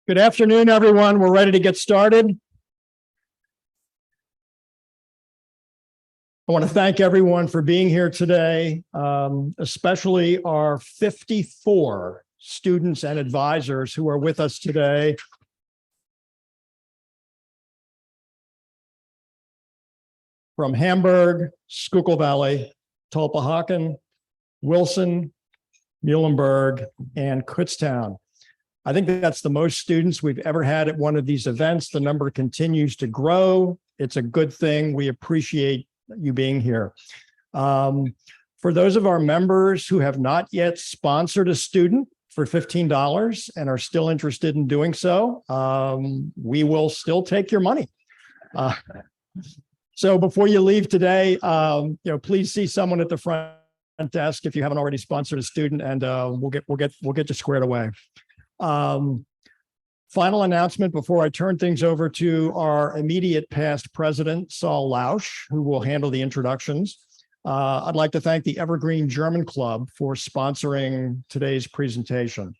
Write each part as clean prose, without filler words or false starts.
Good afternoon, everyone. We're ready to get started. I want to thank everyone for being here today, especially our 54 students and advisors who are with us today. From Hamburg, Schuylkill Valley, Tulpehocken, Wilson, Muhlenberg, and Kutztown. I think that's the most students we've ever had at one of these events. The number continues to grow. It's a good thing. We appreciate you being here. For those of our members who have not yet sponsored a student for $15 and are still interested in doing so, we will still take your money. So before you leave today, please see someone at the front desk if you haven't already sponsored a student, and we'll get you squared away. Final announcement before I turn things over to our immediate past president, Saul Lausch, who will handle the introductions. I'd like to thank the Evergreen German Club for sponsoring today's presentation.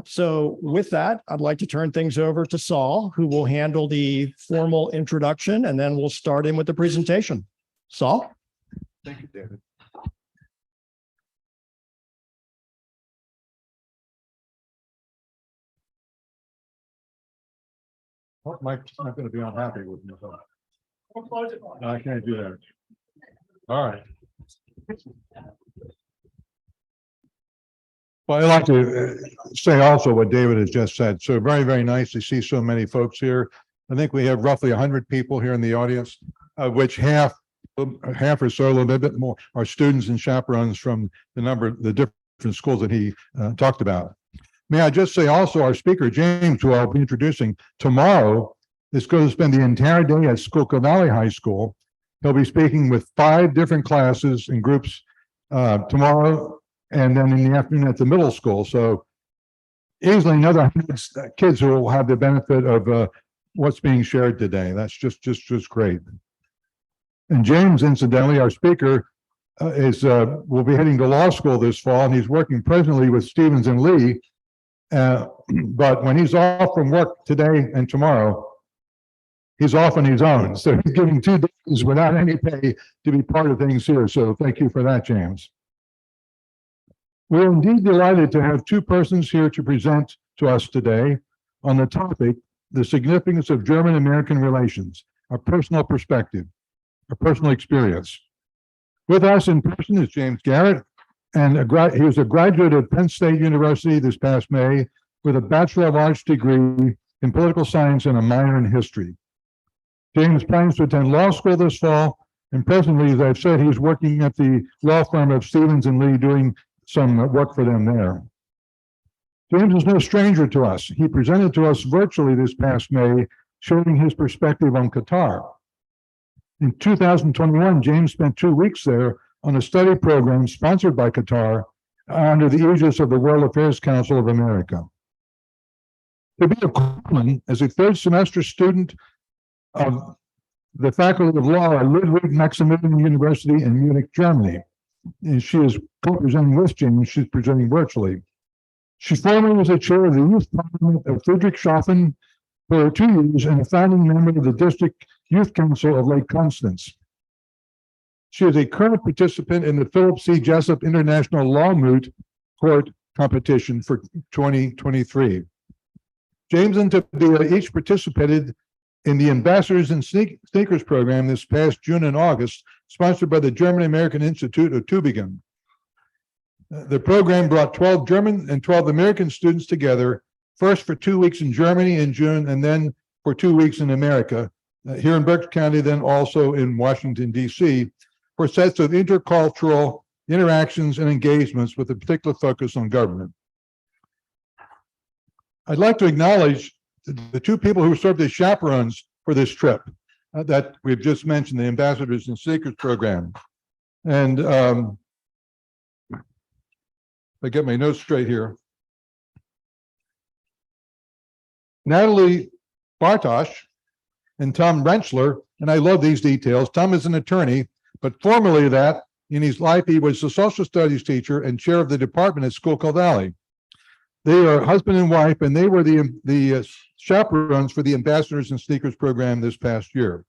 So with that, I'd like to turn things over to Saul, who will handle the formal introduction, and then we'll start in with the presentation. Saul? Thank you, David. Mike's not going to be unhappy with me. So. No, I can't do that. All right. Well, I'd like to say also what David has just said. So very, very nice to see so many folks here. I think we have roughly 100 people here in the audience, of which half or so, a little bit more, are students and chaperones from the different schools that he talked about. May I just say also our speaker, James, who I'll be introducing tomorrow, is going to spend the entire day at Schuylkill Valley High School. He'll be speaking with 5 different classes and groups tomorrow, and then in the afternoon at the middle school. So easily another 100 kids who will have the benefit of what's being shared today. That's just great. And James, incidentally, our speaker, will be heading to law school this fall, and he's working presently with Stevens and Lee. But when he's off from work today and tomorrow, he's off on his own. So he's giving 2 days without any pay to be part of things here. So thank you for that, James. We're indeed delighted to have 2 persons here to present to us today on the topic, the significance of German-American relations, a personal perspective, a personal experience. With us in person is James Garrett. And he was a graduate of Penn State University this past May with a Bachelor of Arts degree in political science and a minor in history. James plans to attend law school this fall, and presently, as I've said, he's working at the law firm of Stevens and Lee, doing some work for them there. James is no stranger to us. He presented to us virtually this past May, sharing his perspective on Qatar. In 2021, James spent 2 weeks there on a study program sponsored by Qatar under the aegis of the World Affairs Council of America. Tabea Kuhlmann is a 3rd semester student of the Faculty of Law at Ludwig Maximilian University in Munich, Germany. And she is co-presenting with James. She's presenting virtually. She formerly was the chair of the Youth Parliament of Friedrichshafen for 2 years and a founding member of the District Youth Council of Lake Constance. She is a current participant in the Philip C. Jessup International Law Moot Court competition for 2023. James and Tabea each participated in the Ambassadors and Sneakers program this past June and August, sponsored by the German American Institute of Tübingen. The program brought 12 German and 12 American students together, first for 2 weeks in Germany in June, and then for 2 weeks in America, here in Berks County, then also in Washington, D.C., for sets of intercultural interactions and engagements with a particular focus on government. I'd like to acknowledge the 2 people who served as chaperones for this trip that we've just mentioned, the Ambassadors and Seekers program. And if I get my notes straight here, Natalie Bartosh and Tom Rentschler, and I love these details. Tom is an attorney, but formerly that, in his life, he was a social studies teacher and chair of the department at Schuylkill Valley. They are husband and wife, and they were the chaperones for the Ambassadors and Sneakers program this past year.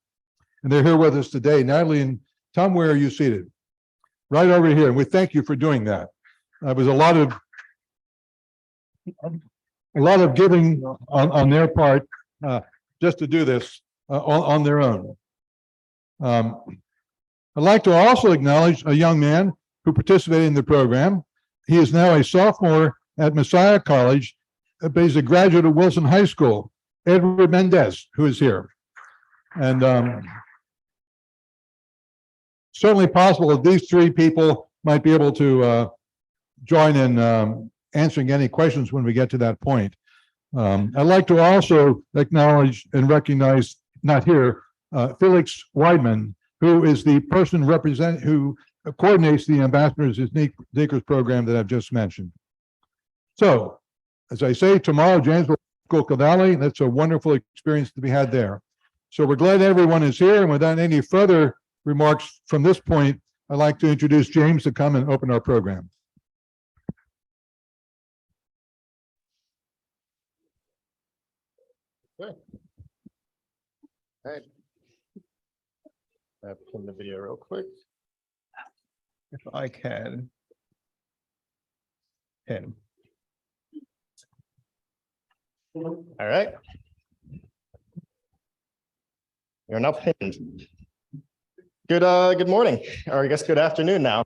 And they're here with us today. Natalie and Tom, where are you seated? Right over here. And we thank you for doing that. It was a lot of giving on their part just to do this on their own. I'd like to also acknowledge a young man who participated in the program. He is now a sophomore at Messiah College, but he's a graduate of Wilson High School, Edward Mendez, who is here. And certainly possible that these three people might be able to join in answering any questions when we get to that point. I'd like to also acknowledge and recognize, not here, Felix Weidman, who is the person who coordinates the Ambassadors and Sneakers program that I've just mentioned. So, as I say, tomorrow, Janesville, Schuylkill Valley, that's a wonderful experience to be had there. So we're glad everyone is here, and without any further remarks from this point, I'd like to introduce James to come and open our program. Okay. All right. Pin the video real quick. If I can pin. All right. You're now pinned. Good morning, or I guess good afternoon now.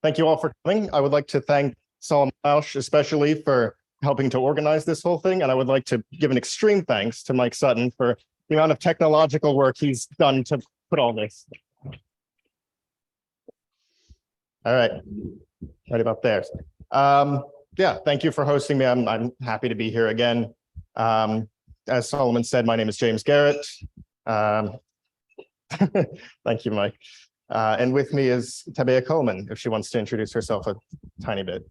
Thank you all for coming. I would like to thank Solomon Lausch especially for helping to organize this whole thing, and I would like to give an extreme thanks to Mike Sutton for the amount of technological work he's done to put all this. All right, right about there. Yeah, thank you for hosting me. I'm happy to be here again. As Solomon said, my name is James Garrett. Thank you, Mike. And with me is Tabea Kuhlmann, if she wants to introduce herself a tiny bit.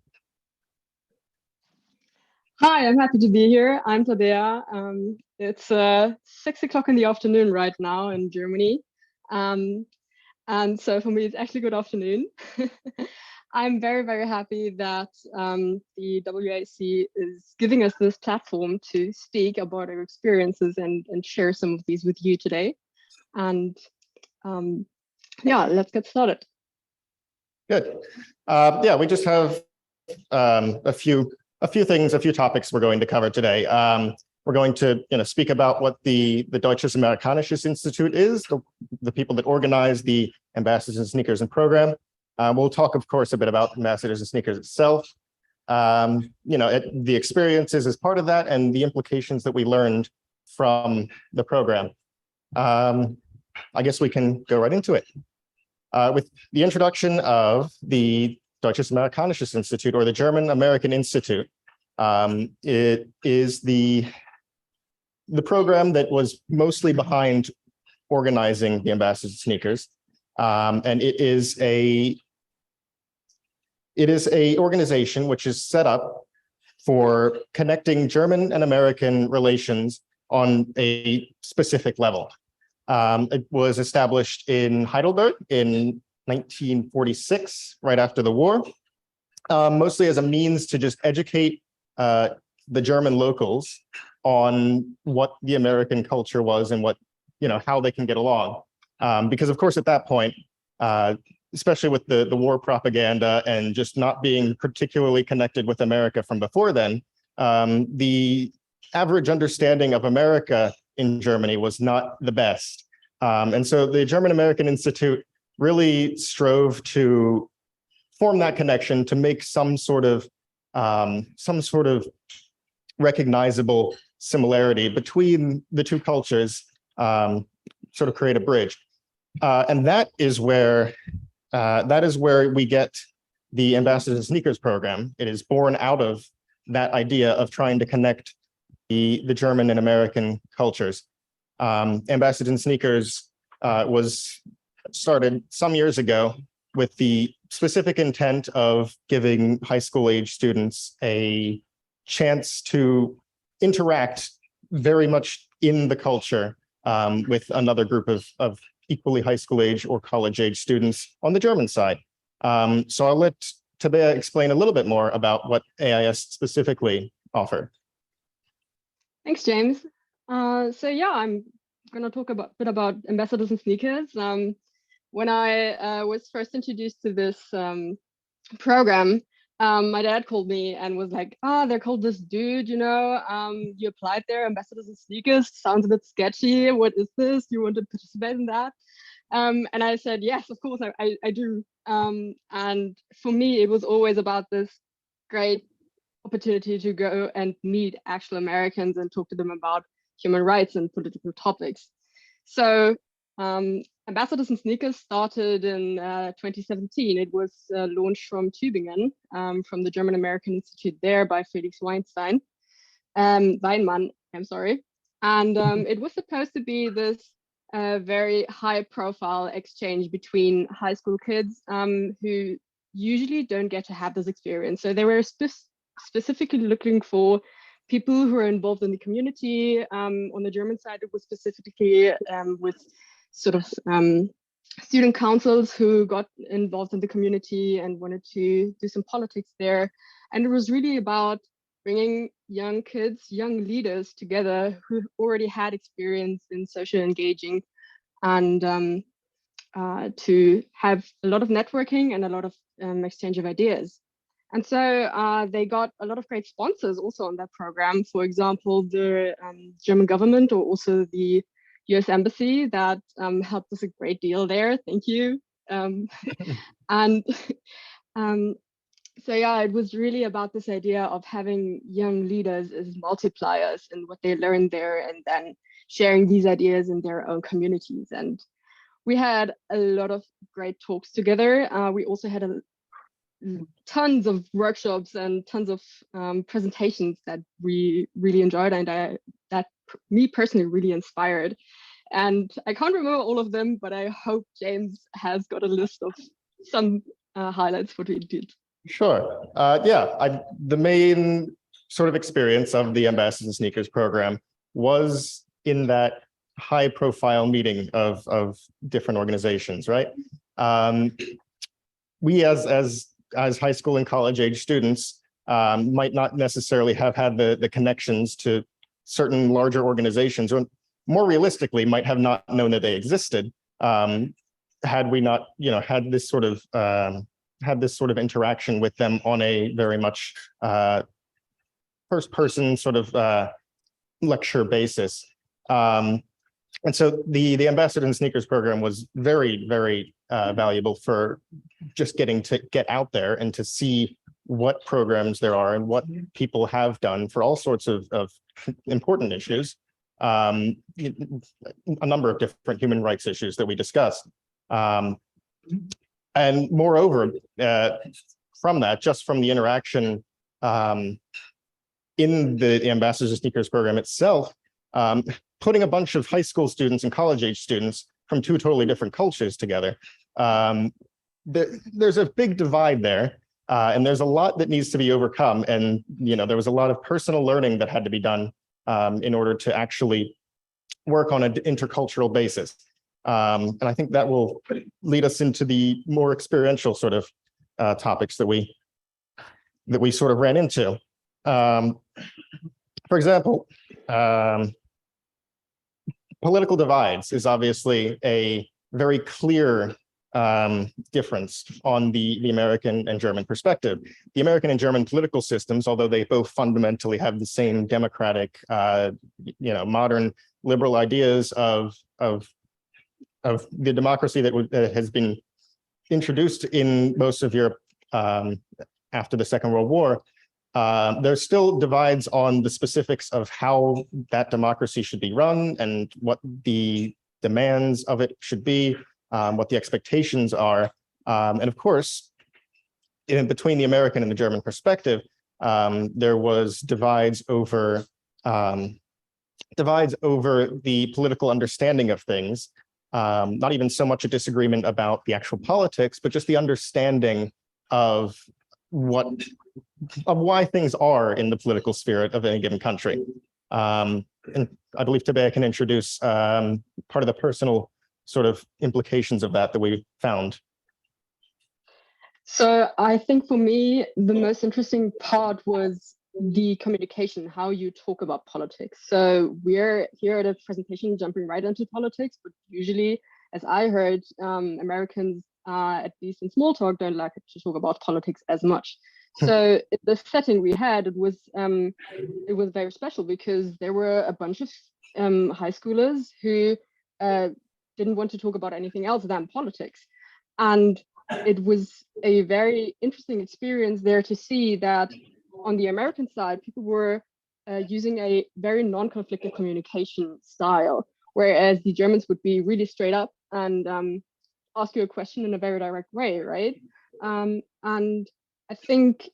Hi, I'm happy to be here. I'm Tabea. It's 6 o'clock in the afternoon right now in Germany. And so for me, it's actually good afternoon. I'm very, very happy that the WAC is giving us this platform to speak about our experiences and share some of these with you today. And yeah, let's get started. Good. Yeah, we just have a few topics we're going to cover today. We're going to speak about what the Deutsches Amerikanisches Institute is, the people that organize the Ambassadors and Sneakers and program. We'll talk, of course, a bit about Ambassadors and Sneakers itself. The experiences as part of that and the implications that we learned from the program. I guess we can go right into it. With the introduction of the Deutsches Amerikanisches Institute, or the German American Institute. It is the program that was mostly behind organizing the Ambassadors and Sneakers. And it is a organization which is set up for connecting German and American relations on a specific level. It was established in Heidelberg in 1946, right after the war, mostly as a means to just educate the German locals on what the American culture was and how they can get along. Because of course, at that point, especially with the war propaganda and just not being particularly connected with America from before then, the average understanding of America in Germany was not the best. And so the German American Institute really strove to form that connection, to make some sort of recognizable similarity between the two cultures, sort of create a bridge. And that is where we get the Ambassadors and Sneakers program. It is born out of that idea of trying to connect the German and American cultures. Ambassadors and Sneakers was started some years ago with the specific intent of giving high school age students a chance to interact very much in the culture with another group of equally high school age or college age students on the German side. So I'll let Tabea explain a little bit more about what AIS specifically offer. Thanks, James. So yeah, I'm going to talk a bit about ambassadors and sneakers. When I was first introduced to this program, my dad called me and was like, they're called this dude, you know, you applied there, ambassadors and sneakers, sounds a bit sketchy. What is this? You want to participate in that? And I said, yes, of course, I do. And for me, it was always about this great opportunity to go and meet actual Americans and talk to them about human rights and political topics. So Ambassadors and Sneakers started in 2017. It was launched from Tübingen, from the German American Institute there by Felix Weinmann, I'm sorry. And it was supposed to be this very high profile exchange between high school kids who usually don't get to have this experience. So they were specifically looking for people who are involved in the community. On the German side, it was specifically with sort of student councils who got involved in the community and wanted to do some politics there. And it was really about bringing young kids, young leaders together who already had experience in social engaging, and to have a lot of networking and a lot of exchange of ideas. And so they got a lot of great sponsors also on that program. For example, the German government, or also the US Embassy, that helped us a great deal there. Thank you. And so yeah, it was really about this idea of having young leaders as multipliers in what they learned there, and then sharing these ideas in their own communities. And we had a lot of great talks together. We also had tons of workshops and tons of presentations that we really enjoyed, and that me personally really inspired. And I can't remember all of them, but I hope James has got a list of some highlights what we did. Sure. The main sort of experience of the Ambassadors and Sneakers program was in that high profile meeting of different organizations, right? We as high school and college age students might not necessarily have had the connections to certain larger organizations, or more realistically might have not known that they existed had we not, had this sort of interaction with them on a very much first person sort of lecture basis. And so the Ambassador and Sneakers program was very, very valuable for just getting to get out there and to see what programs there are and what people have done for all sorts of important issues, a number of different human rights issues that we discussed. And moreover, from that, just from the interaction in the Ambassadors and Sneakers program itself, putting a bunch of high school students and college age students from two totally different cultures together, there's a big divide there, and there's a lot that needs to be overcome. And there was a lot of personal learning that had to be done in order to actually work on an intercultural basis. And I think that will lead us into the more experiential sort of topics that we sort of ran into. For example, political divides is obviously a very clear difference on the American and German perspective. The American and German political systems, although they both fundamentally have the same democratic, modern liberal ideas of the democracy that has been introduced in most of Europe after the Second World War, there's still divides on the specifics of how that democracy should be run and what the demands of it should be, what the expectations are. And of course, in between the American and the German perspective, there was divides over the political understanding of things. Not even so much a disagreement about the actual politics, but just the understanding of why things are in the political spirit of any given country. And I believe Tabea can introduce part of the personal sort of implications of that we found. So I think for me, the most interesting part was the communication, how you talk about politics. So we're here at a presentation jumping right into politics, but usually, as I heard, Americans, at least in small talk, don't like to talk about politics as much. So the setting we had, it was very special because there were a bunch of high schoolers who didn't want to talk about anything else than politics. And it was a very interesting experience there to see that on the American side, people were using a very non-conflictive communication style, whereas the Germans would be really straight up and ask you a question in a very direct way, right? And I think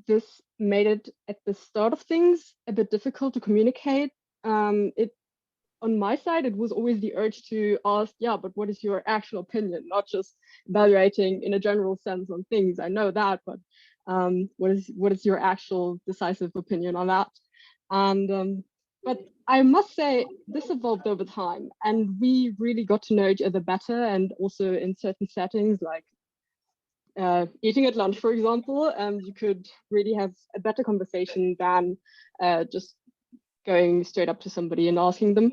this made it at the start of things a bit difficult to communicate. On my side, it was always the urge to ask, yeah, but what is your actual opinion? Not just evaluating in a general sense on things. I know that, but what is your actual decisive opinion on that? And but I must say this evolved over time, and we really got to know each other better, and also in certain settings like eating at lunch, for example, you could really have a better conversation than just going straight up to somebody and asking them.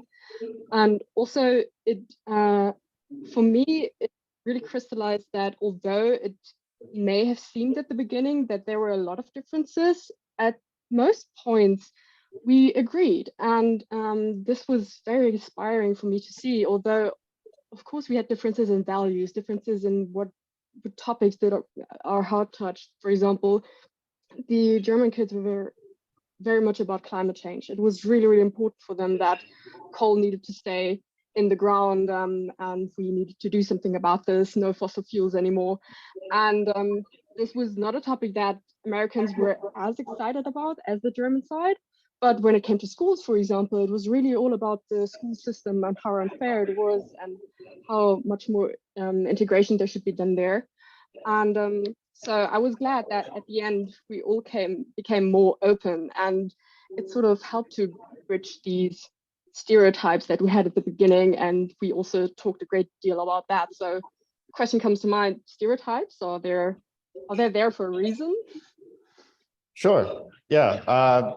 And also, it for me, it really crystallized that although it may have seemed at the beginning that there were a lot of differences, at most points we agreed. And this was very inspiring for me to see, although, of course, we had differences in values, differences in what topics that are hard touched. For example, the German kids were very much about climate change. It was really, really important for them that coal needed to stay in the ground, and we needed to do something about this, no fossil fuels anymore. And this was not a topic that Americans were as excited about as the German side. But when it came to schools, for example, it was really all about the school system and how unfair it was and how much more integration there should be done there. And so I was glad that at the end, we all became more open, and it sort of helped to bridge these stereotypes that we had at the beginning. And we also talked a great deal about that. So the question comes to mind, stereotypes, are they there for a reason? Sure. Yeah.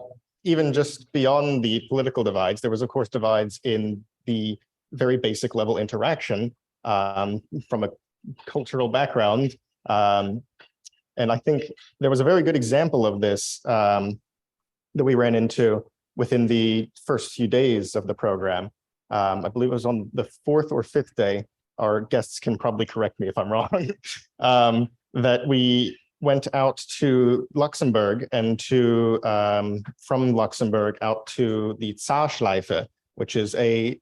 Even just beyond the political divides, there was, of course, divides in the very basic level interaction from a cultural background. And I think there was a very good example of this that we ran into within the first few days of the program. I believe it was on the 4th or 5th day. Our guests can probably correct me if I'm wrong. That we went out to Luxembourg and from Luxembourg out to the Saarschleife, which is I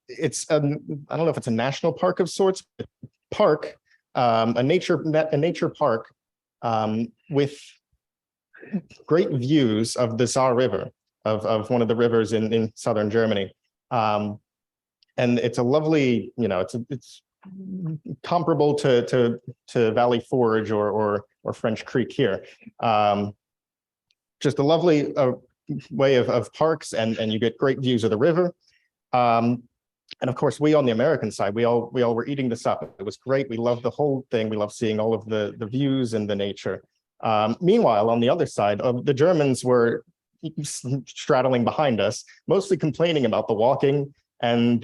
don't know if it's a national park of sorts, but park, a nature park with great views of the Saar River, of one of the rivers in southern Germany. And it's a lovely, it's comparable to Valley Forge or French Creek here. Just a lovely way of parks, and you get great views of the river. And of course, we on the American side, we all were eating this up. It was great. We loved the whole thing. We loved seeing all of the views and the nature. Meanwhile, on the other side, the Germans were straddling behind us, mostly complaining about the walking and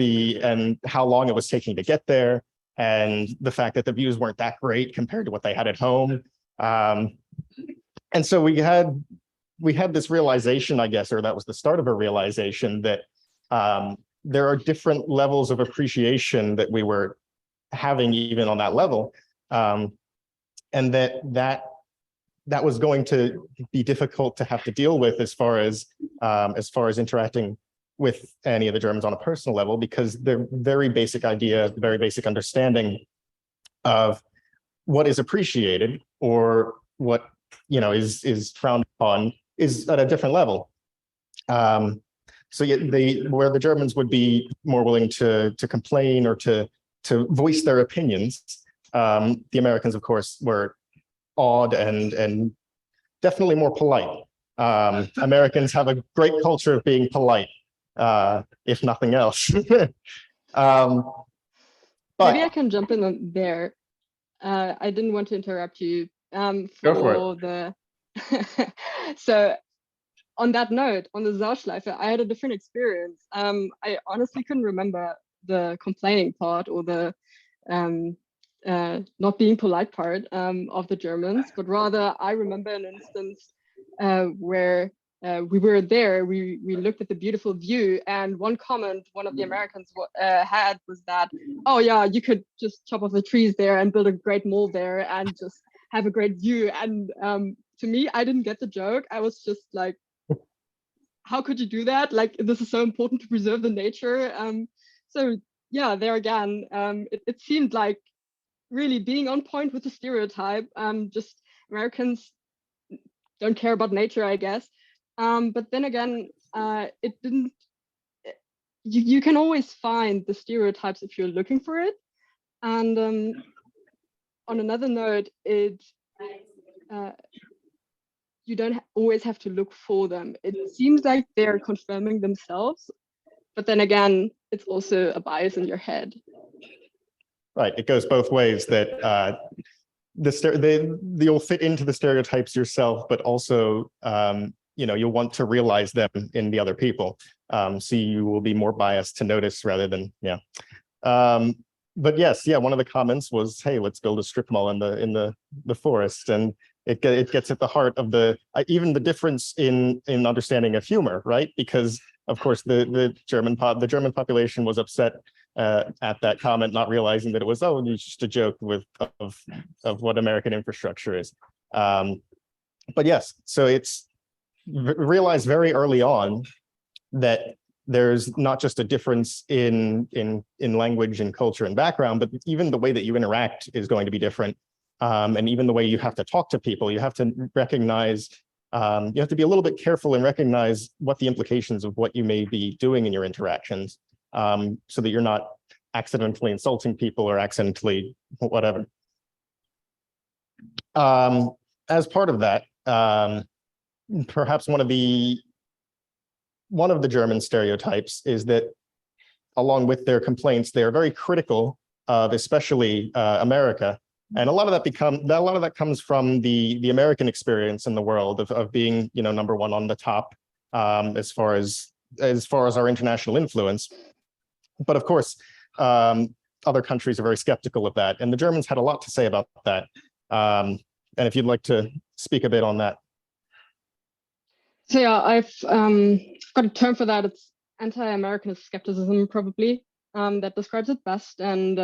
how long it was taking to get there, and the fact that the views weren't that great compared to what they had at home. And so we had this realization, I guess, or that was the start of a realization that there are different levels of appreciation that we were having even on that level, and that was going to be difficult to have to deal with as far as interacting with any of the Germans on a personal level, because their very basic idea, very basic understanding of what is appreciated or what is frowned upon is at a different level. So where the Germans would be more willing to complain or to voice their opinions, the Americans, of course, were awed and definitely more polite. Americans have a great culture of being polite, if nothing else. But maybe I can jump in on there. I didn't want to interrupt you Go for it. for the. So on that note, on the Saarschleife, I had a different experience. I honestly couldn't remember the complaining part or the not being polite part of the Germans, but rather I remember an instance where we were there, we looked at the beautiful view, and one comment one of the Americans had was that, oh yeah, you could just chop off the trees there and build a great mall there and just have a great view. And to me, I didn't get the joke. I was just like, how could you do that? Like, this is so important to preserve the nature. So yeah, there again, it seemed like really being on point with the stereotype. Just Americans don't care about nature, I guess. But then again, it didn't. You can always find the stereotypes if you're looking for it. And on another note, you don't always have to look for them. It seems like they're confirming themselves, but then again, it's also a bias in your head. Right. It goes both ways, that you'll fit into the stereotypes yourself, but also you'll want to realize them in the other people. So you will be more biased to notice rather than but yes, one of the comments was, hey, let's build a strip mall in the forest, and it gets at the heart of even the difference in understanding of humor, right? Because of course the German population was upset at that comment, not realizing that it was it's just a joke of what American infrastructure is. But yes, so it's realized very early on that there's not just a difference in language and culture and background, but even the way that you interact is going to be different. And even the way you have to talk to people, you have to recognize, you have to be a little bit careful and recognize what the implications of what you may be doing in your interactions, so that you're not accidentally insulting people or accidentally whatever. As part of that, perhaps one of the German stereotypes is that, along with their complaints, they are very critical of especially America. And a lot of that comes from the American experience in the world of being, number one on the top, as far as our international influence. But of course, other countries are very skeptical of that, and the Germans had a lot to say about that. And if you'd like to speak a bit on that. So yeah, I've got a term for that. It's anti-American skepticism, probably, that describes it best. And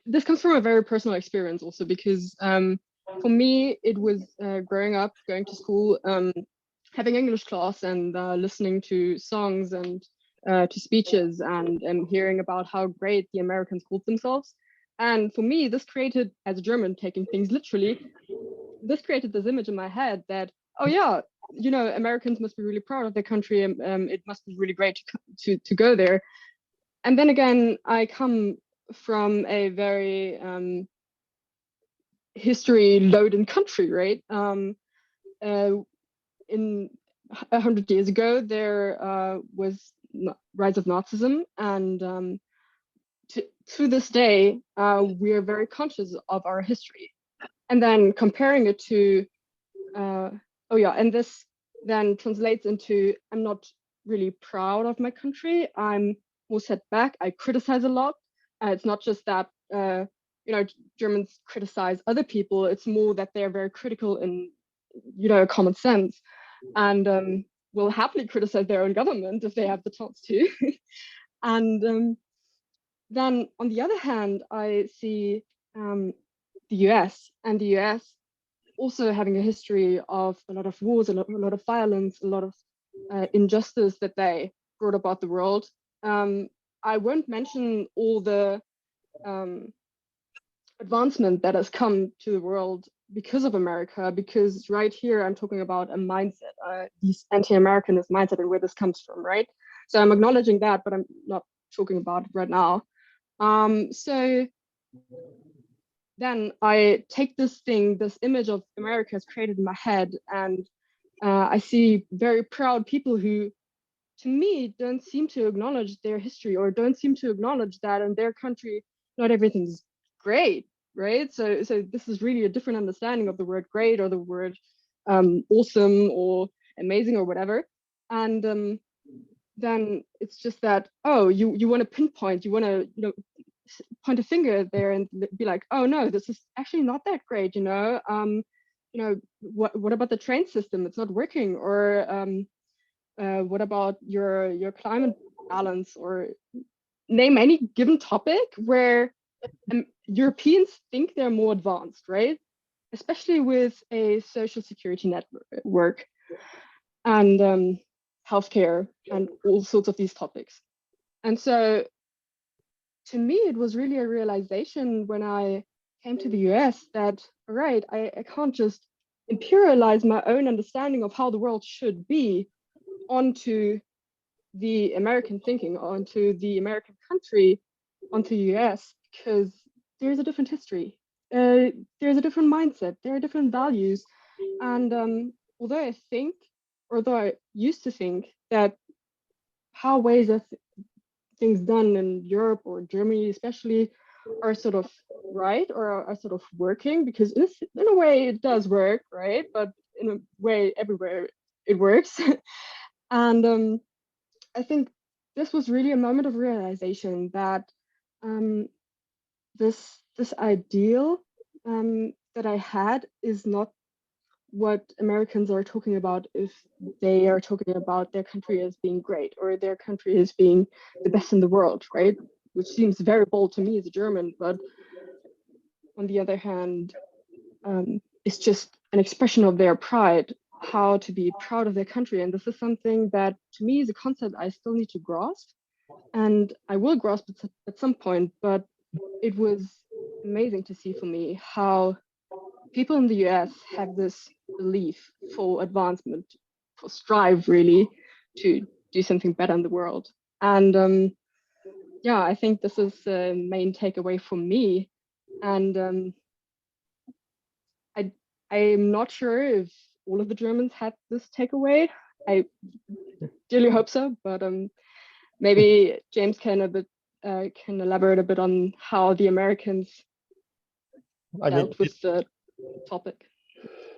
this comes from a very personal experience also, because for me, it was growing up, going to school, having English class and listening to songs and to speeches and hearing about how great the Americans called themselves. And for me, this created, as a German, taking things literally, this created this image in my head that, oh yeah, Americans must be really proud of their country, and it must be really great to go there. And then again, I come from a very history-loaded country, right? In 100 years ago, there was rise of Nazism, and to this day, we are very conscious of our history. And then comparing it to, and this then translates into, I'm not really proud of my country. I'm more set back. I criticize a lot. It's not just that, Germans criticize other people. It's more that they're very critical in, common sense, and will happily criticize their own government if they have the chance to. And then on the other hand, I see the US, and the US also having a history of a lot of wars, a lot of violence, a lot of injustice that they brought about the world. I won't mention all the advancement that has come to the world because of America, because right here I'm talking about a mindset, this anti-Americanist mindset, and where this comes from, right? So I'm acknowledging that, but I'm not talking about it right now. So then I take this image of America has created in my head, and I see very proud people who, to me, don't seem to acknowledge their history, or don't seem to acknowledge that in their country not everything's great, right? So this is really a different understanding of the word great or the word awesome or amazing or whatever. And then it's just that, oh, you want to pinpoint, you want to, point a finger there and be like, oh no, this is actually not that great, what about the train system? It's not working. Or what about your climate balance? Or name any given topic where Europeans think they're more advanced, right? Especially with a social security network and healthcare and all sorts of these topics. And so to me, it was really a realization when I came to the US that, all right, I can't just imperialize my own understanding of how the world should be onto the American thinking, onto the American country, onto the US, because there's a different history. There's a different mindset. There are different values. And although I used to think that how ways of things done in Europe or Germany especially are sort of right or are sort of working, because in a way it does work, right? But in a way everywhere it works. And I think this was really a moment of realization that this ideal that I had is not what Americans are talking about if they are talking about their country as being great or their country as being the best in the world, right? Which seems very bold to me as a German, but on the other hand, it's just an expression of their pride, how to be proud of their country. And this is something that to me is a concept I still need to grasp, and I will grasp it at some point, but it was amazing to see for me how people in the US have this belief for advancement, for strive really to do something better in the world. And yeah, I think this is the main takeaway for me. And I'm not sure if all of the Germans had this takeaway. I dearly hope so, but maybe James can elaborate a bit on how the Americans dealt with the topic.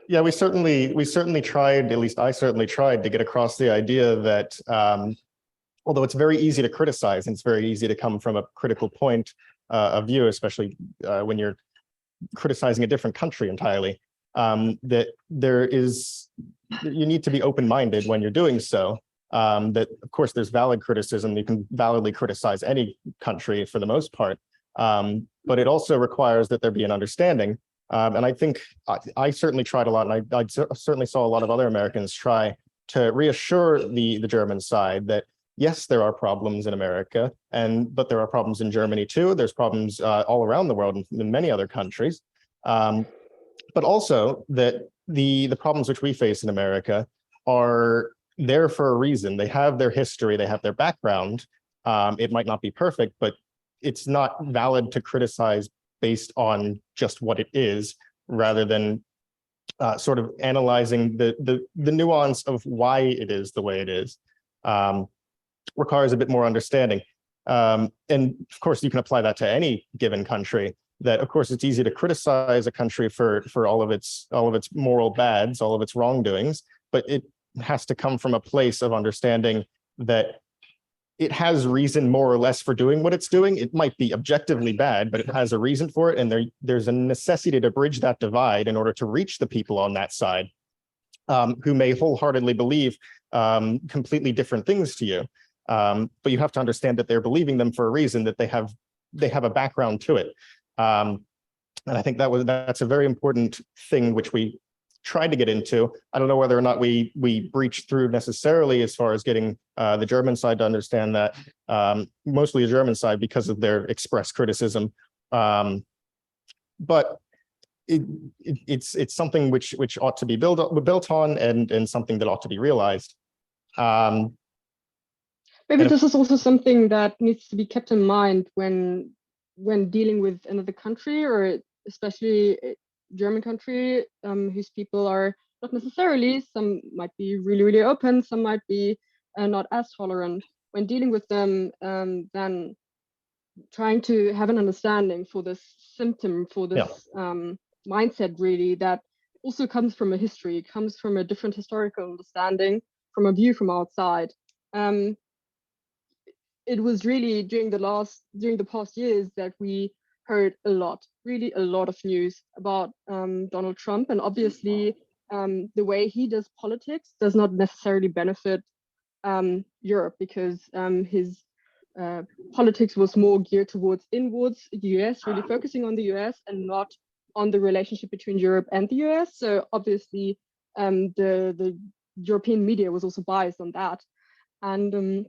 Yeah, we certainly tried, at least I certainly tried to get across the idea that although it's very easy to criticize and it's very easy to come from a critical point of view, especially when you're criticizing a different country entirely, that you need to be open-minded when you're doing so. That of course there's valid criticism. You can validly criticize any country for the most part, but it also requires that there be an understanding. And I think I certainly tried a lot, and I certainly saw a lot of other Americans try to reassure the German side that yes, there are problems in America, but there are problems in Germany too. There's problems all around the world in many other countries, but also that the problems which we face in America are there for a reason. They have their history, they have their background. It might not be perfect, but it's not valid to criticize based on just what it is, rather than sort of analyzing the nuance of why it is the way it is. Requires a bit more understanding. And of course, you can apply that to any given country. That of course, it's easy to criticize a country for all of its moral bads, all of its wrongdoings, but it has to come from a place of understanding that it has reason more or less for doing what it's doing. It might be objectively bad, but it has a reason for it. And there's a necessity to bridge that divide in order to reach the people on that side who may wholeheartedly believe completely different things to you. But you have to understand that they're believing them for a reason, that they have a background to it. And I think that's a very important thing which we tried to get into. I don't know whether or not we breached through necessarily as far as getting the German side to understand that, mostly the German side because of their express criticism. But it's something which ought to be built on and something that ought to be realized. Maybe this is also something that needs to be kept in mind when dealing with another country, or especially a German country, whose people are not necessarily, some might be really, really open, some might be not as tolerant. When dealing with them, then trying to have an understanding for this symptom, for this mindset, really, that also comes from a history, comes from a different historical understanding, from a view from outside. It was really during the past years that we heard really a lot of news about Donald Trump, and obviously the way he does politics does not necessarily benefit Europe, because his politics was more geared towards inwards, the US, really focusing on the US and not on the relationship between Europe and the US. So obviously the European media was also biased on that. And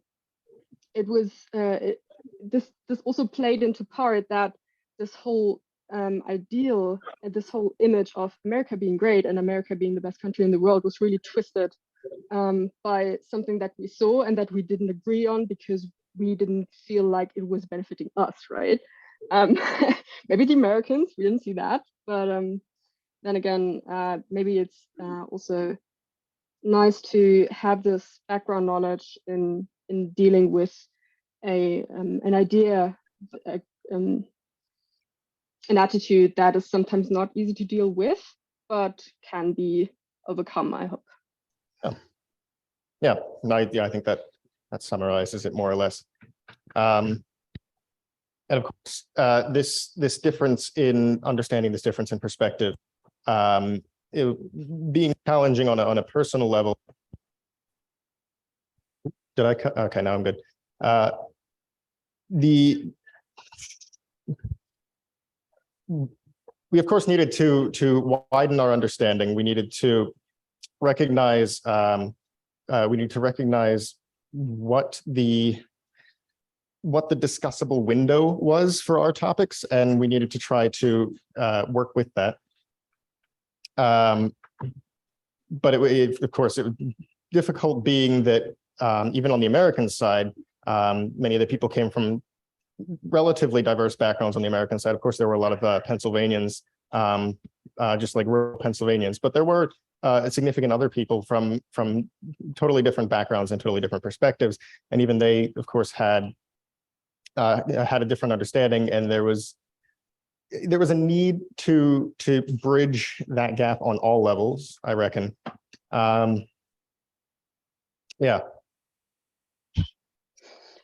it was this also played into part that this whole ideal, this whole image of America being great and America being the best country in the world was really twisted by something that we saw and that we didn't agree on because we didn't feel like it was benefiting us, right? Maybe the Americans, we didn't see that, but then again, maybe it's also nice to have this background knowledge in dealing with an idea, an attitude that is sometimes not easy to deal with, but can be overcome, I hope. Yeah, I think that summarizes it more or less. And of course, this difference in understanding, this difference in perspective, being challenging on a personal level. Did I cut? Okay, now I'm good. We of course needed to widen our understanding. We needed to recognize what the discussable window was for our topics, and we needed to try to work with that. But of course, it was difficult, being that even on the American side, many of the people came from relatively diverse backgrounds on the American side. Of course, there were a lot of Pennsylvanians, just like rural Pennsylvanians, but there were significant other people from totally different backgrounds and totally different perspectives, and even they, of course, had a different understanding, and there was a need to bridge that gap on all levels, I reckon. Yeah.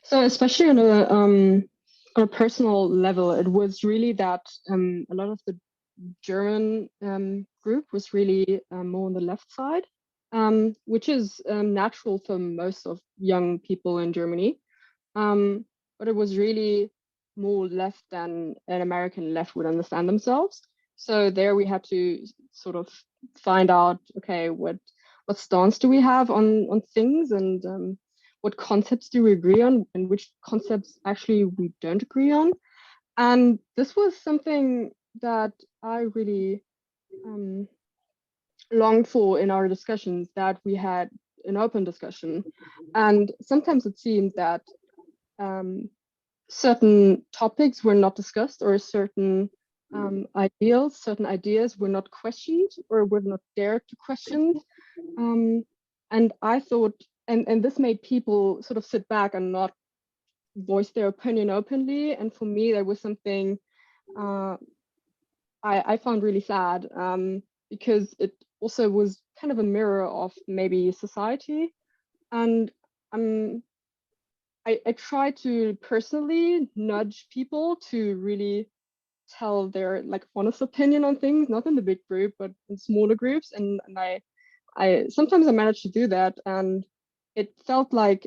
So especially on a personal level, it was really that a lot of the German group was really more on the left side, which is natural for most of young people in Germany. But it was really more left than an American left would understand themselves. So there we had to sort of find out, okay, what stance do we have on things, and what concepts do we agree on, and which concepts actually we don't agree on. And this was something that I really longed for in our discussions, that we had an open discussion. And sometimes it seemed that certain topics were not discussed, or certain ideas were not questioned, or were not dared to question. And I thought, and this made people sort of sit back and not voice their opinion openly. And for me, there was something I found really sad, because it also was kind of a mirror of maybe society. And I try to personally nudge people to really tell their honest opinion on things, not in the big group, but in smaller groups. And I sometimes I managed to do that, and it felt like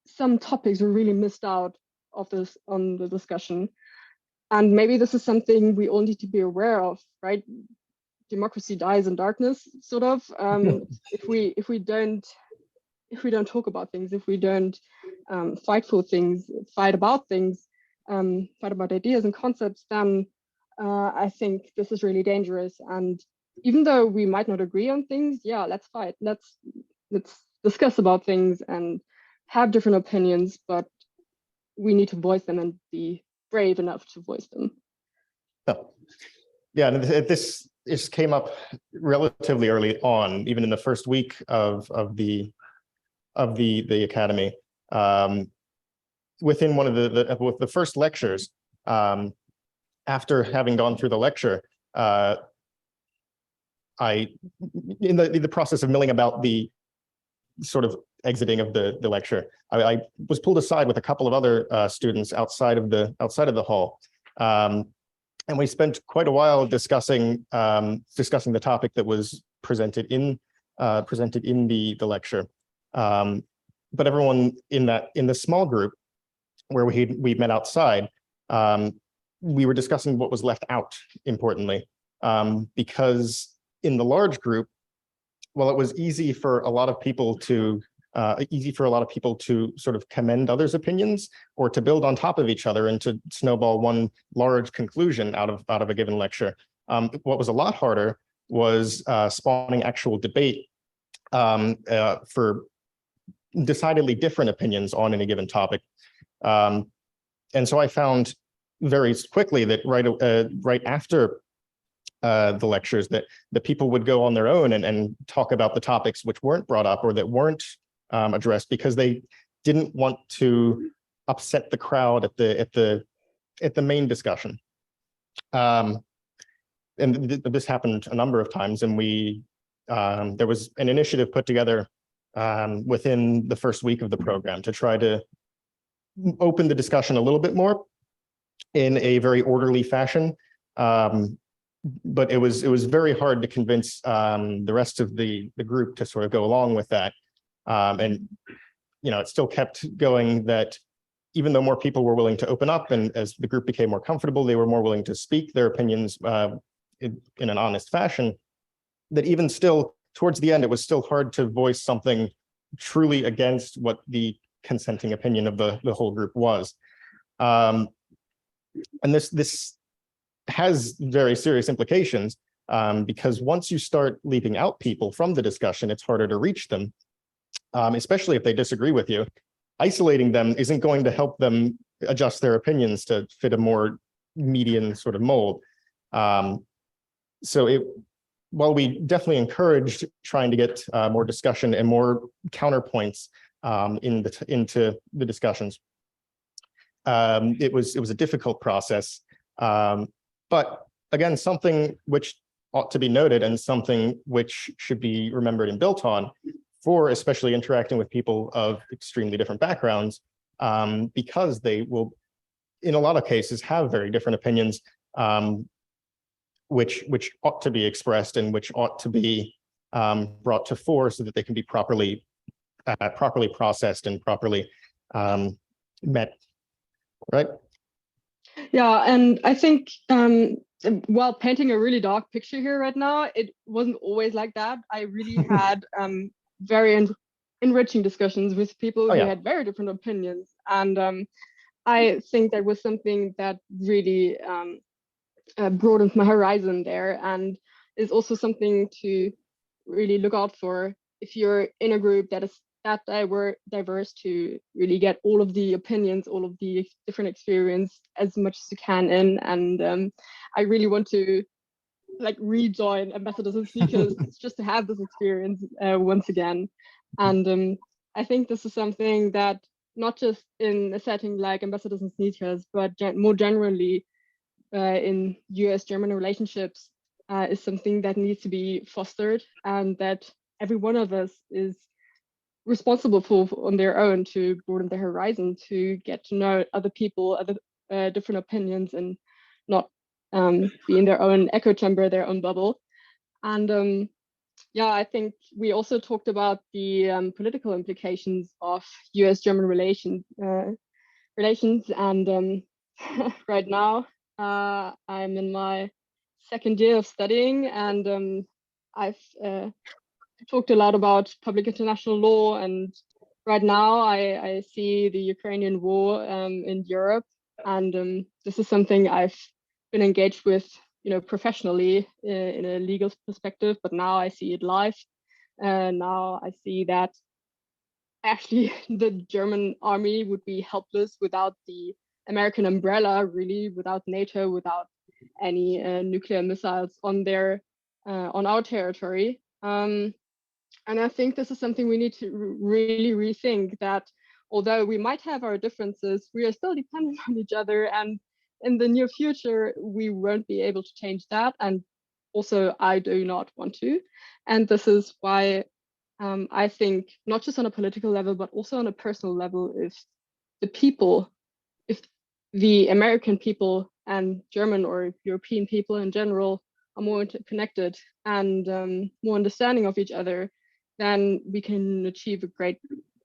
some topics were really missed out of this on the discussion. And maybe this is something we all need to be aware of, right? Democracy dies in darkness, sort of. If we don't talk about things, if we don't fight for things, fight about things, fight about ideas and concepts, then I think this is really dangerous. And even though we might not agree on things, yeah, let's fight. Let's discuss about things and have different opinions, but we need to voice them and be brave enough to voice them. Yeah, and this came up relatively early on, even in the first week of the academy. within one of with the first lectures, after having gone through the lecture, in the process of milling about the sort of exiting of the lecture, I was pulled aside with a couple of other students outside of the hall, and we spent quite a while discussing the topic that was presented in the lecture. But everyone in the small group where we met outside, we were discussing what was left out, importantly, because in the large group, well, it was easy for a lot of people to sort of commend others' opinions or to build on top of each other and to snowball one large conclusion out of a given lecture. What was a lot harder was spawning actual debate for decidedly different opinions on any given topic. And so I found very quickly that right after the lectures that the people would go on their own and talk about the topics which weren't brought up or that weren't addressed because they didn't want to upset the crowd at the main discussion. And this happened a number of times, and there was an initiative put together within the first week of the program to try to open the discussion a little bit more in a very orderly fashion. But it was very hard to convince the rest of the group to sort of go along with that. And it still kept going that even though more people were willing to open up, and as the group became more comfortable, they were more willing to speak their opinions in an honest fashion, that even still towards the end, it was still hard to voice something truly against what the consenting opinion of the whole group was. And this has very serious implications because once you start leaving out people from the discussion, it's harder to reach them, especially if they disagree with you. Isolating them isn't going to help them adjust their opinions to fit a more median sort of mold. While we definitely encouraged trying to get more discussion and more counterpoints into the discussions, it was a difficult process. But again, something which ought to be noted and something which should be remembered and built on for especially interacting with people of extremely different backgrounds, because they will, in a lot of cases, have very different opinions, which ought to be expressed and which ought to be brought to fore so that they can be properly processed and properly met, right? Yeah, and I think while painting a really dark picture here right now, it wasn't always like that. I really had very enriching discussions with people who had very different opinions. And I think that was something that really broadened my horizon there, and is also something to really look out for if you're in a group that is that diverse, to really get all of the opinions, all of the different experience as much as you can in. And I really want to rejoin Ambassadors and Sneakers just to have this experience once again. And I think this is something that not just in a setting like Ambassadors and Sneakers, but more generally in US-German relationships is something that needs to be fostered, and that every one of us is responsible for on their own, to broaden their horizon, to get to know other people, other different opinions, and not be in their own echo chamber, their own bubble. And I think we also talked about the political implications of US-German relations. And right now, I'm in my second year of studying, and I've talked a lot about public international law. And right now, I see the Ukrainian war in Europe, and this is something I've been engaged with, professionally in a legal perspective, but now I see it live. Now I see that actually the German army would be helpless without the American umbrella, really, without NATO, without any nuclear missiles on our territory. And I think this is something we need to really rethink, that although we might have our differences, we are still dependent on each other, and in the near future, we won't be able to change that. And also, I do not want to. And this is why I think, not just on a political level, but also on a personal level, if the American people and German or European people in general are more interconnected and more understanding of each other, then we can achieve a great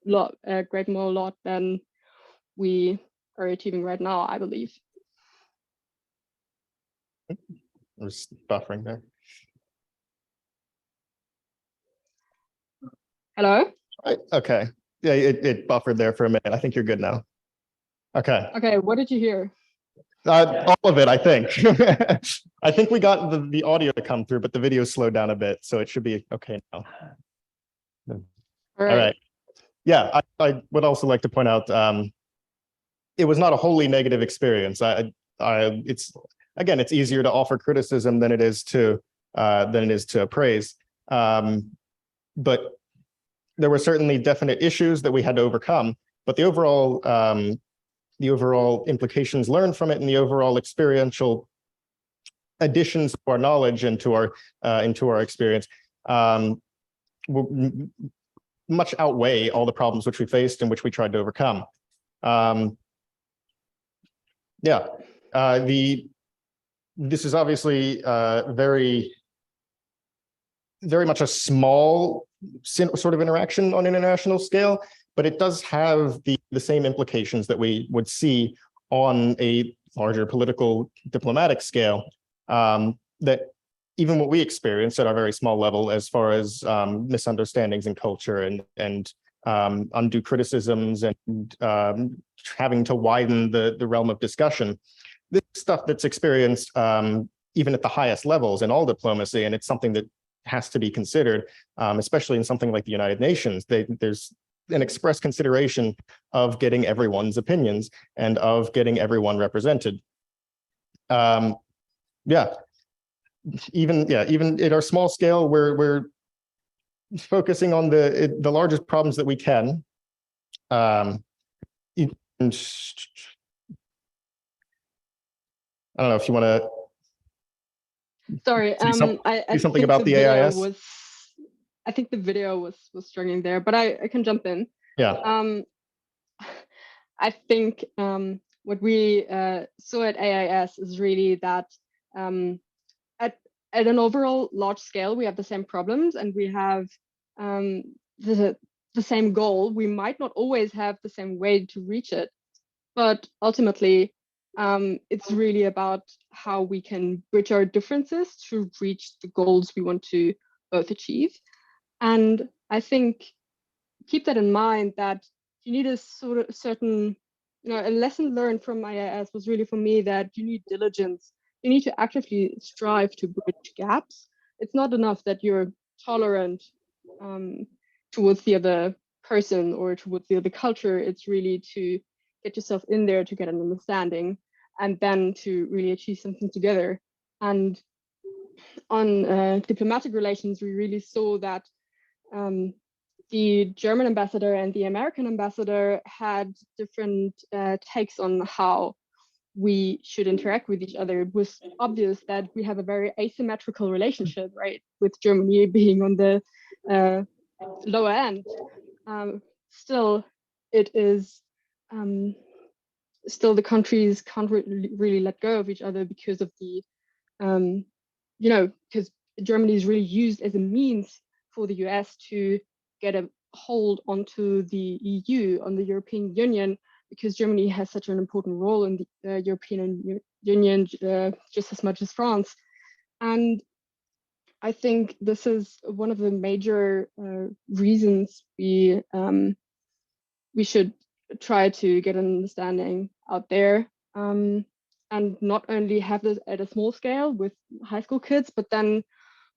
more lot than we are achieving right now, I believe. I was buffering there. Hello? Right. Okay. Yeah, it buffered there for a minute. I think you're good now. Okay. Okay, what did you hear? All of it, I think. I think we got the audio to come through, but the video slowed down a bit, so it should be okay now. All All right. Yeah, I would also like to point out it was not a wholly negative experience. It's easier to offer criticism than it is to praise. But there were certainly definite issues that we had to overcome. But the overall implications learned from it and the overall experiential additions to our knowledge and to our experience much outweigh all the problems which we faced and which we tried to overcome. This is obviously very much a small sort of interaction on an international scale, but it does have the same implications that we would see on a larger political diplomatic scale, that even what we experience at our very small level as far as misunderstandings in culture and undue criticisms and having to widen the realm of discussion. This stuff that's experienced even at the highest levels in all diplomacy, and it's something that has to be considered, especially in something like the United Nations. There's an express consideration of getting everyone's opinions and of getting everyone represented. Even at our small scale, we're focusing on the largest problems that we can. I don't know if you want to. Sorry, I something think about the AIS. I think the video was struggling there, but I can jump in. Yeah. I think what we saw at AIS is really that at an overall large scale, we have the same problems and we have the same goal. We might not always have the same way to reach it, but ultimately, it's really about how we can bridge our differences to reach the goals we want to both achieve. And I think keep that in mind, that you need a sort of certain, a lesson learned from IIS was really for me that you need diligence. You need to actively strive to bridge gaps. It's not enough that you're tolerant towards the other person or towards the other culture. It's really to get yourself in there to get an understanding and then to really achieve something together. And on diplomatic relations, we really saw that the German ambassador and the American ambassador had different takes on how we should interact with each other. It was obvious that we have a very asymmetrical relationship, right? With Germany being on the lower end. Still, it is still the countries can't really let go of each other because of the, because Germany is really used as a means for the US to get a hold onto the EU, on the European Union, because Germany has such an important role in the European Union, just as much as France. And I think this is one of the major reasons we should try to get an understanding out there, and not only have this at a small scale with high school kids, but then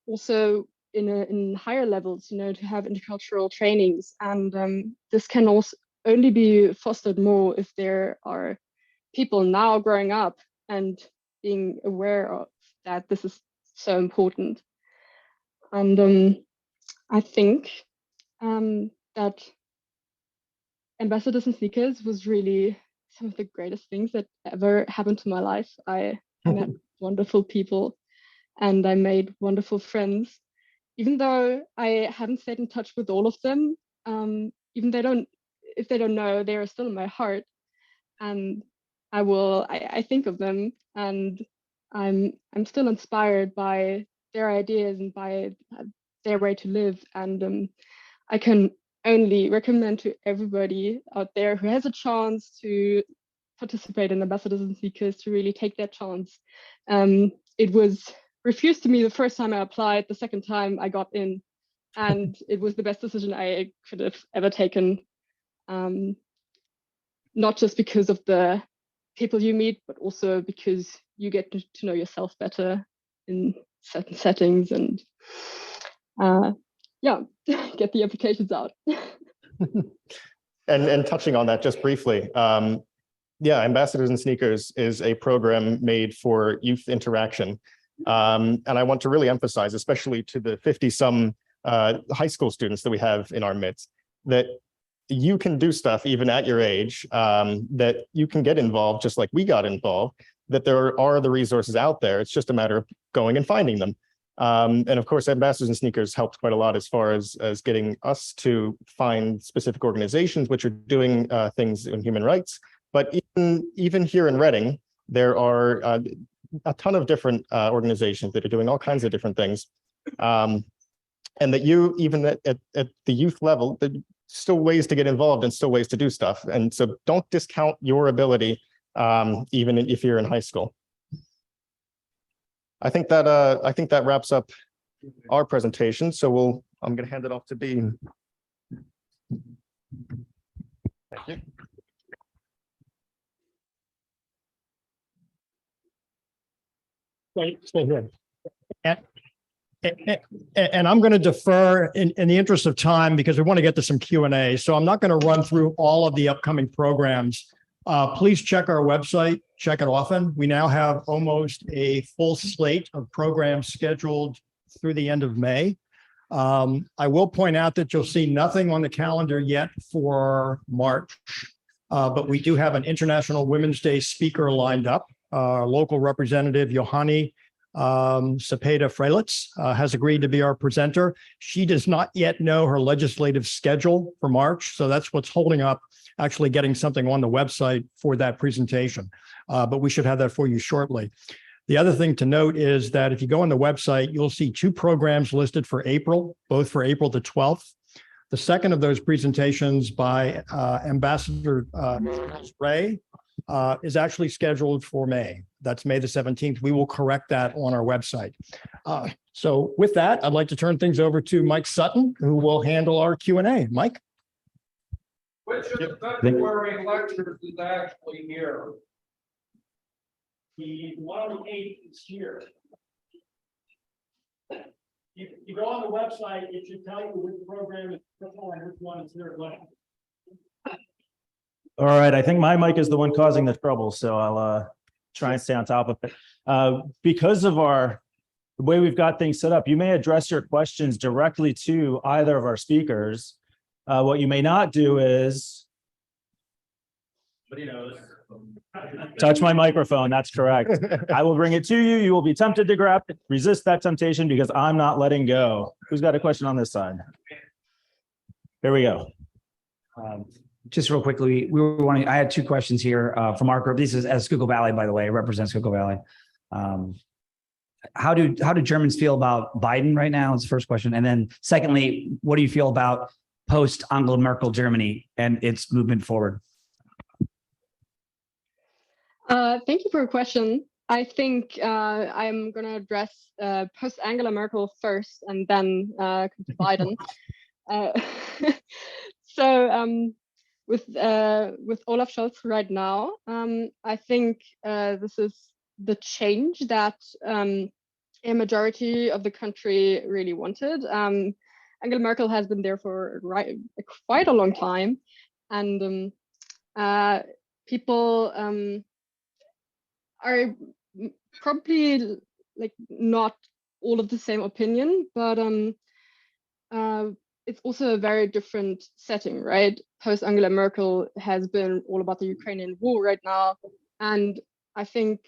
also in higher levels, to have intercultural trainings. And this can also only be fostered more if there are people now growing up and being aware of that this is so important. And I think that Ambassadors and Sneakers was really some of the greatest things that ever happened to my life. I met wonderful people and I made wonderful friends. Even though I haven't stayed in touch with all of them, even if they don't know, they are still in my heart. And I think of them, and I'm still inspired by their ideas and by their way to live. And I can only recommend to everybody out there who has a chance to participate in Ambassadors and Seekers to really take that chance. It was refused to me the first time I applied. The second time I got in, and it was the best decision I could have ever taken. Not just because of the people you meet, but also because you get to know yourself better in certain settings, and yeah, get the applications out. And touching on that just briefly, yeah, Ambassadors and Sneakers is a program made for youth interaction. And I want to really emphasize, especially to the 50-some high school students that we have in our midst, that you can do stuff even at your age, that you can get involved just like we got involved, that there are the resources out there. It's just a matter of going and finding them. And of course, Ambassadors and Sneakers helped quite a lot as far as getting us to find specific organizations which are doing things in human rights. But even here in Reading, there are a ton of different organizations that are doing all kinds of different things. And that you, even at the youth level, still ways to get involved and still ways to do stuff. And so don't discount your ability, even if you're in high school. I think that wraps up our presentation. So I'm going to hand it off to Dean. Thank you. Stay here. And I'm going to defer in the interest of time because we want to get to some Q&A. So I'm not going to run through all of the upcoming programs. Please check our website, check it often. We now have almost a full slate of programs scheduled through the end of May. I will point out that you'll see nothing on the calendar yet for March, but we do have an International Women's Day speaker lined up. Our local representative, Johanni Cepeda Freilitz, has agreed to be our presenter. She does not yet know her legislative schedule for March, so that's what's holding up actually getting something on the website for that presentation. But we should have that for you shortly. The other thing to note is that if you go on the website, you'll see 2 programs listed for April, both for April the 12th. The second of those presentations by Ambassador Ray is actually scheduled for May. That's May the 17th. We will correct that on our website. So with that, I'd like to turn things over to Mike Sutton, who will handle our Q&A. Mike? Which of the February lectures is actually here? The one on the 8th is here. You go on the website, it should tell you which program is purple and which one is here left. All right, I think my mic is the one causing the trouble, so I'll try and stay on top of it. Because of the way we've got things set up, you may address your questions directly to either of our speakers. What you may not do is touch my microphone. That's correct. I will bring it to you. You will be tempted to grab it. Resist that temptation because I'm not letting go. Who's got a question on this side? Here we go. Just real quickly, I had 2 questions here from our group. This is as Schuylkill Valley, by the way, it represents Schuylkill Valley. How do Germans feel about Biden right now? Is the first question. And then secondly, what do you feel about post Angela Merkel Germany and its movement forward? Thank you for your question. I think I'm going to address post Angela Merkel first and then come to Biden. So with Olaf Scholz right now, I think this is the change that a majority of the country really wanted. Angela Merkel has been there for quite a long time, and people are probably like not all of the same opinion, but it's also a very different setting, right? Post Angela Merkel has been all about the Ukrainian war right now. And I think,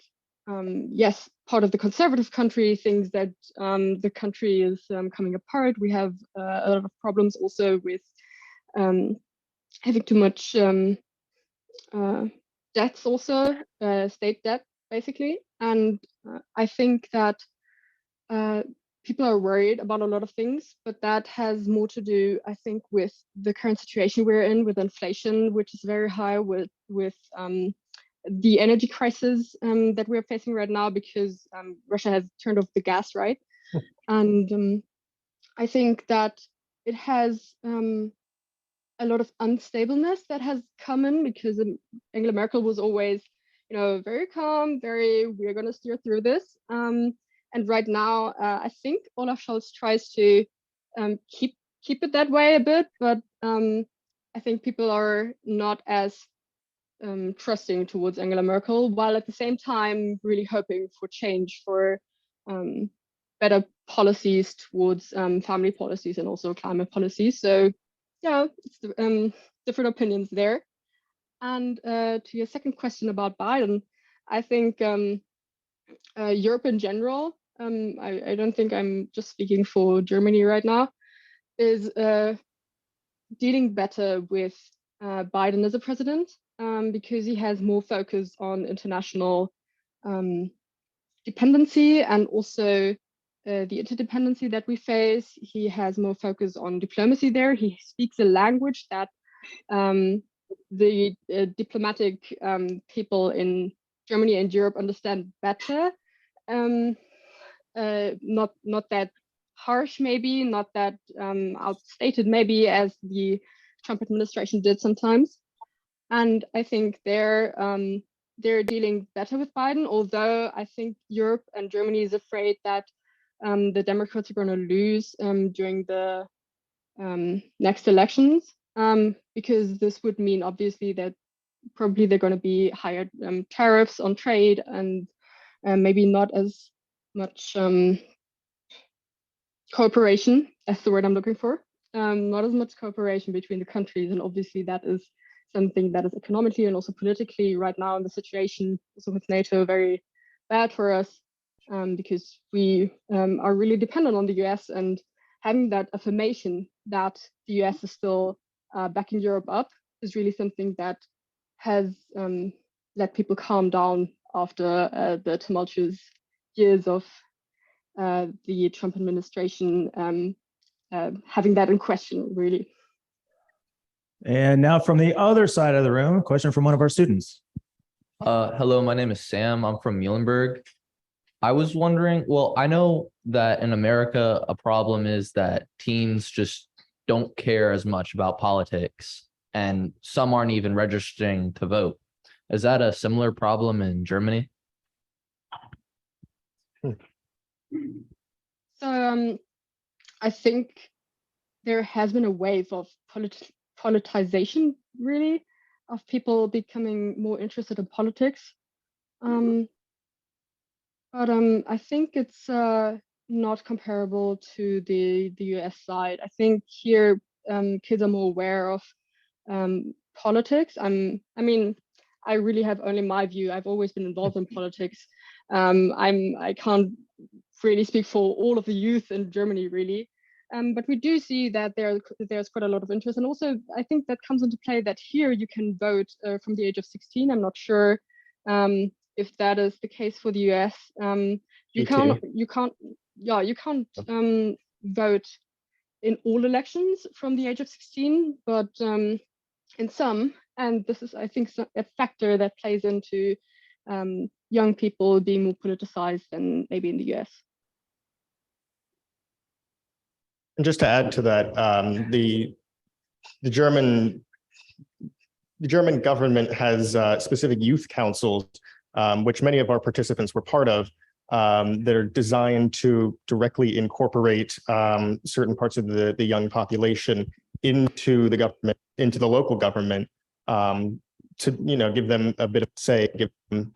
yes, part of the conservative country thinks that the country is coming apart. We have a lot of problems also with having too much debts also, state debt, basically. And I think that people are worried about a lot of things, but that has more to do, I think, with the current situation we're in, with inflation, which is very high, with the energy crisis that we're facing right now, because Russia has turned off the gas, right? And I think that it has a lot of unstableness that has come in, because Angela Merkel was always, very calm, we're going to steer through this. And right now, I think Olaf Scholz tries to keep it that way a bit, but I think people are not as trusting towards Angela Merkel, while at the same time really hoping for change, for better policies towards family policies and also climate policies. So yeah, it's different opinions there. And to your second question about Biden, I think Europe in general, I don't think I'm just speaking for Germany right now, is dealing better with Biden as a president, because he has more focus on international dependency and also the interdependency that we face. He has more focus on diplomacy there. He speaks a language that the diplomatic people in Germany and Europe understand better. Not that harsh, maybe, not that outstated, maybe, as the Trump administration did sometimes. And I think they're dealing better with Biden, although I think Europe and Germany is afraid that the Democrats are going to lose during the next elections, because this would mean, obviously, that probably they're going to be higher tariffs on trade, and maybe not as much cooperation, that's the word I'm looking for, not as much cooperation between the countries. And obviously that is something that is economically and also politically right now in the situation, also with NATO, very bad for us, because we are really dependent on the US, and having that affirmation that the US is still backing Europe up is really something that has let people calm down after the tumultuous years of the Trump administration having that in question, really. And now from the other side of the room, a question from one of our students. Hello, my name is Sam. I'm from Muhlenberg. I was wondering, well, I know that in America, a problem is that teens just don't care as much about politics, and some aren't even registering to vote. Is that a similar problem in Germany? So I think there has been a wave of politicization, really, of people becoming more interested in politics. But I think it's not comparable to the US side. I think here kids are more aware of politics. I mean, I really have only my view. I've always been involved in politics. I can't really speak for all of the youth in Germany, really. But we do see that there's quite a lot of interest. And also, I think that comes into play that here you can vote from the age of 16. I'm not sure if that is the case for the US. You can't vote in all elections from the age of 16, but in some. And this is, I think, a factor that plays into young people being more politicized than maybe in the US. And just to add to that, the German government has specific youth councils, which many of our participants were part of, that are designed to directly incorporate certain parts of the young population into the government, into the local government, to give them a bit of say, give them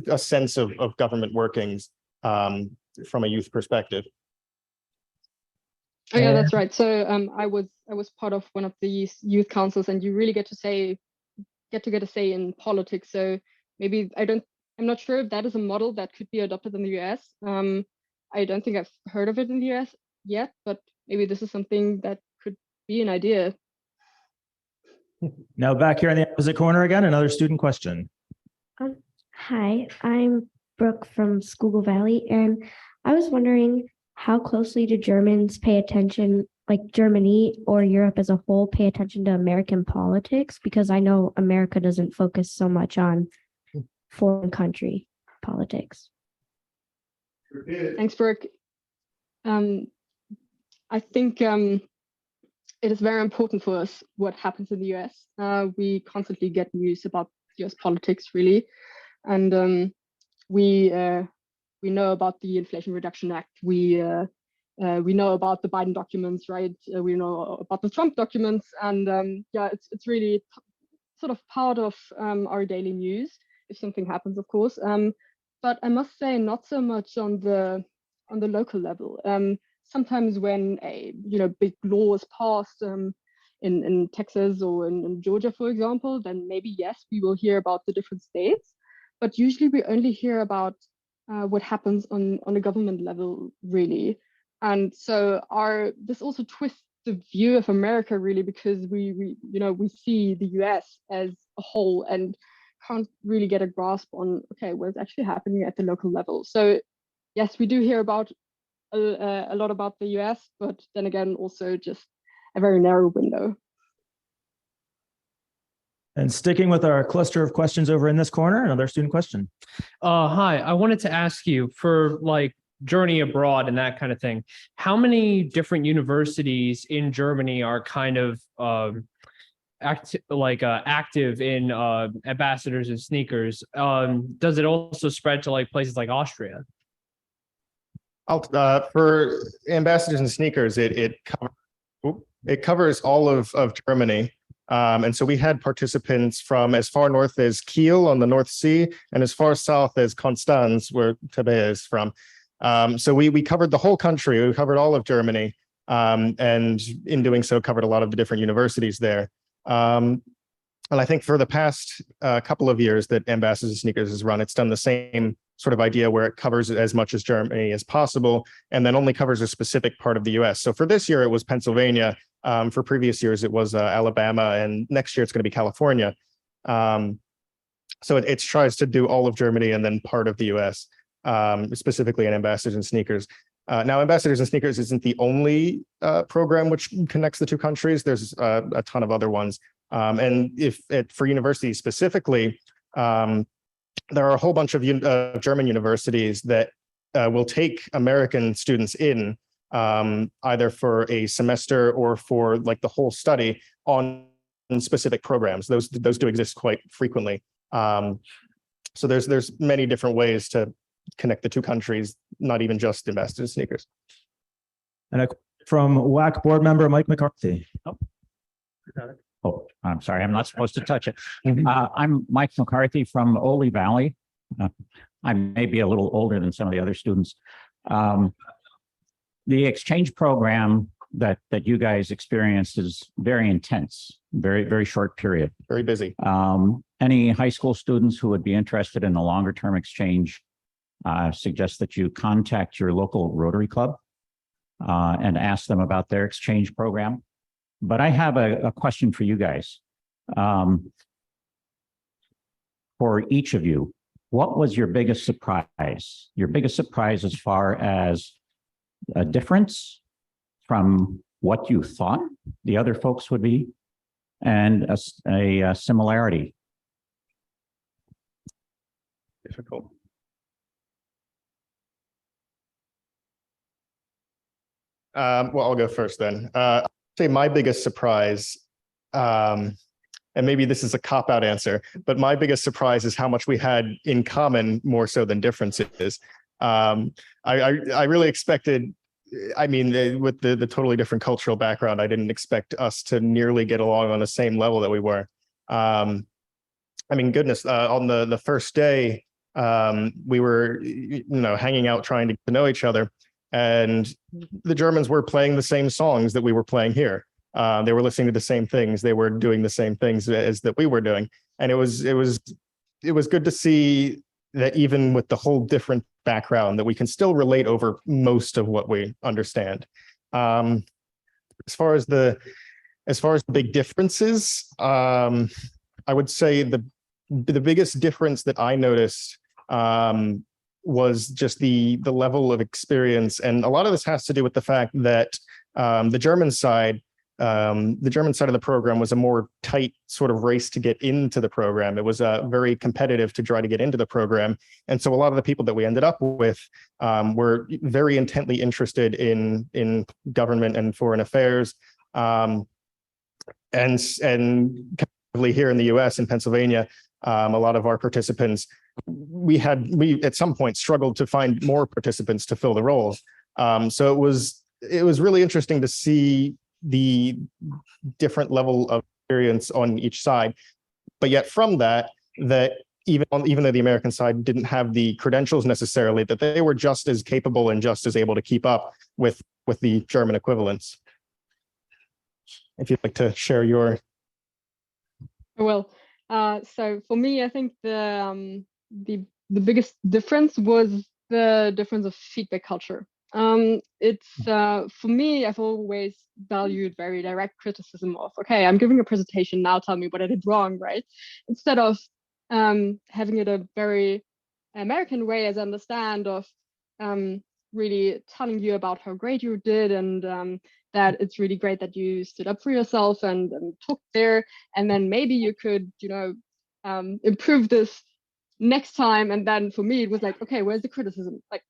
a sense of government workings from a youth perspective. Oh yeah, that's right. So I was part of one of these youth councils, and you really get to get a say in politics. So maybe I'm not sure if that is a model that could be adopted in the US. I don't think I've heard of it in the US yet, but maybe this is something that could be an idea. Now back here in the opposite corner again, another student question. Hi, I'm Brooke from Schuylkill Valley, and I was wondering how closely do Germans pay attention, like Germany or Europe as a whole, pay attention to American politics? Because I know America doesn't focus so much on foreign country politics. Thanks, Brooke. I think it is very important for us what happens in the US. We constantly get news about US politics, really, and we know about the Inflation Reduction Act. We know about the Biden documents, right? We know about the Trump documents, and yeah, it's really sort of part of our daily news if something happens, of course. But I must say, not so much on the local level. Sometimes when a big law is passed in Texas or in Georgia, for example, then maybe yes, we will hear about the different states. But usually we only hear about what happens on a government level, really. And so this also twists the view of America, really, because we see the US as a whole and can't really get a grasp on, okay, what's actually happening at the local level. So yes, we do hear about a lot about the US, but then again, also just a very narrow window. And sticking with our cluster of questions over in this corner, another student question. Hi, I wanted to ask you for like journey abroad and that kind of thing. How many different universities in Germany are kind of active in ambassadors and sneakers? Does it also spread to like places like Austria? For ambassadors and sneakers, it covers all of Germany. And so we had participants from as far north as Kiel on the North Sea and as far south as Konstanz, where Tabea is from. So we covered the whole country. We covered all of Germany, and in doing so, covered a lot of the different universities there. And I think for the past couple of years that Ambassadors and Sneakers has run, it's done the same sort of idea where it covers as much as Germany as possible, and then only covers a specific part of the US. So for this year, it was Pennsylvania. For previous years, it was Alabama, and next year it's going to be California. So it tries to do all of Germany and then part of the US, specifically in Ambassadors and Sneakers. Now, Ambassadors and Sneakers isn't the only program which connects the two countries. There's a ton of other ones. And for universities specifically, there are a whole bunch of German universities that will take American students in either for a semester or for like the whole study on specific programs. Those do exist quite frequently. So there's many different ways to connect the two countries, not even just Ambassadors and Sneakers. And from WAC board member Mike McCarthy. Oh, I'm sorry, I'm not supposed to touch it. I'm Mike McCarthy from Ole Valley. I may be a little older than some of the other students. The exchange program that you guys experienced is very intense, very, very short period. Very busy. Any high school students who would be interested in a longer term exchange, suggest that you contact your local Rotary Club and ask them about their exchange program. But I have a question for you guys. For each of you, what was your biggest surprise? Your biggest surprise as far as a difference from what you thought the other folks would be, and a similarity? Difficult. Well, I'll go first then. I'd say my biggest surprise, and maybe this is a cop-out answer, but my biggest surprise is how much we had in common more so than differences. I really expected, I mean, with the totally different cultural background, I didn't expect us to nearly get along on the same level that we were. I mean, goodness, on the first day, we were, hanging out, trying to know each other. And the Germans were playing the same songs that we were playing here. They were listening to the same things. They were doing the same things as that we were doing. And it was good to see that even with the whole different background, that we can still relate over most of what we understand. As far as the big differences, I would say the biggest difference that I noticed was just the level of experience. And a lot of this has to do with the fact that the German side of the program was a more tight sort of race to get into the program. It was very competitive to try to get into the program. And so a lot of the people that we ended up with were very intently interested in government and foreign affairs. And here in the US, in Pennsylvania, a lot of our participants, we at some point struggled to find more participants to fill the roles. So it was really interesting to see the different level of experience on each side. But yet from that even though the American side didn't have the credentials necessarily, that they were just as capable and just as able to keep up with the German equivalents. If you'd like to share your. Well, so for me, I think the biggest difference was the difference of feedback culture. It's for me, I've always valued very direct criticism of, okay, I'm giving a presentation, now tell me what I did wrong, right? Instead of having it a very American way, as I understand, of really telling you about how great you did, and that it's really great that you stood up for yourself and talked there, and then maybe you could, improve this next time. And then for me, it was like, okay, where's the criticism? Like,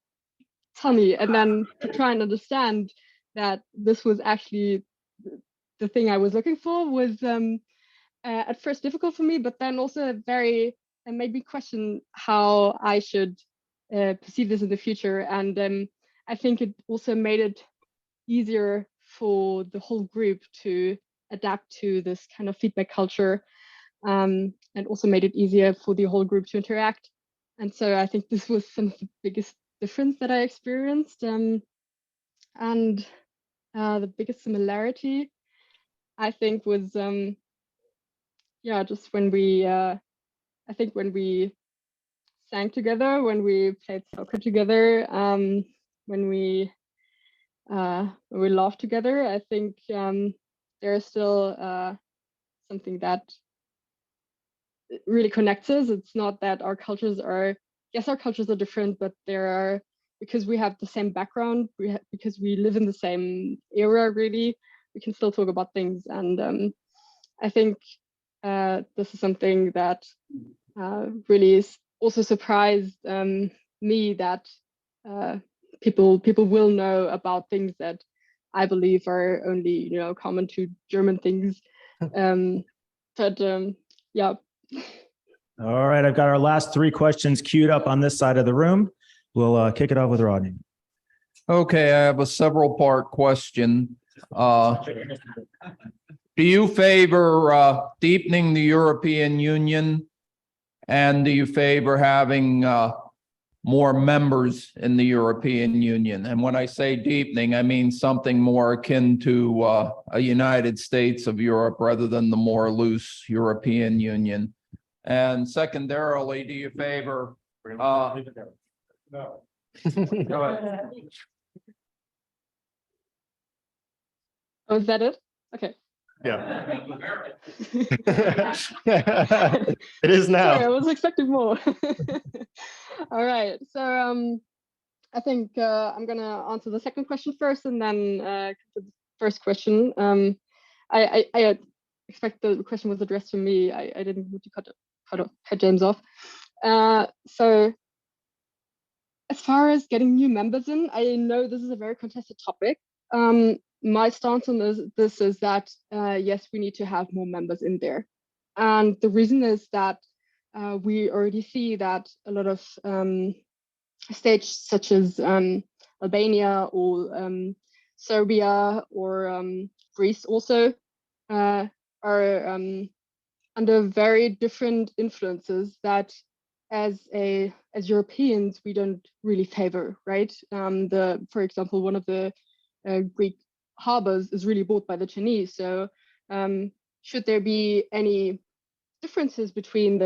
tell me. And then to try and understand that this was actually the thing I was looking for was at first difficult for me, but then also it made me question how I should perceive this in the future. And I think it also made it easier for the whole group to adapt to this kind of feedback culture, and also made it easier for the whole group to interact. And so I think this was some of the biggest difference that I experienced. And the biggest similarity, I think, was just when we sang together, when we played soccer together, when we laughed together. I think there is still something that really connects us. It's not that our cultures are different, but because we have the same background, because we live in the same era, really, we can still talk about things. And I think this is something that really is also surprised me, that people will know about things that I believe are only common to German things. Yeah. All right, I've got our last three questions queued up on this side of the room. We'll kick it off with Rodney. Okay, I have a several part question. Do you favor deepening the European Union, and do you favor having more members in the European Union? And when I say deepening, I mean something more akin to a United States of Europe rather than the more loose European Union. And secondarily, do you favor no. Go ahead. Oh, is that it? Okay. Yeah. It is now. Sorry, I was expecting more. All right. So I think I'm gonna answer the second question first, and then the first question. I expect the question was addressed to me. I didn't want to cut James off. So as far as getting new members in, I know this is a very contested topic. My stance on this is that yes, we need to have more members in there, and the reason is that we already see that a lot of states such as Albania or Serbia or Greece also are under very different influences that as Europeans, we don't really favor, right? For example, one of the Greek harbors is really bought by the Chinese. So should there be any differences between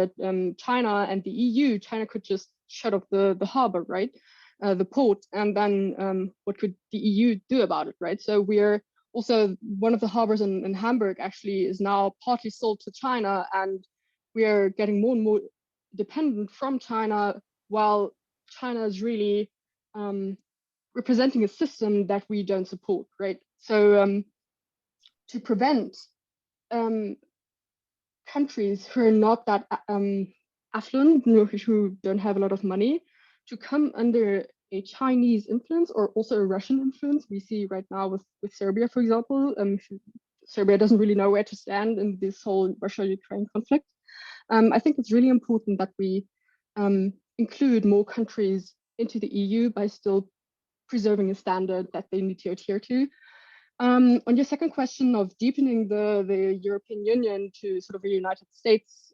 China and the EU, China could just shut off the harbor, right? The port, and then what could the EU do about it, right? So we're also, one of the harbors in Hamburg actually is now partly sold to China, and we are getting more and more dependent from China, while China is really representing a system that we don't support, right? So to prevent countries who are not that affluent, who don't have a lot of money, to come under a Chinese influence or also a Russian influence. We see right now with Serbia, for example, Serbia doesn't really know where to stand in this whole Russia-Ukraine conflict. I think it's really important that we include more countries into the EU by still preserving a standard that they need to adhere to. On your second question of deepening the European Union to sort of a United States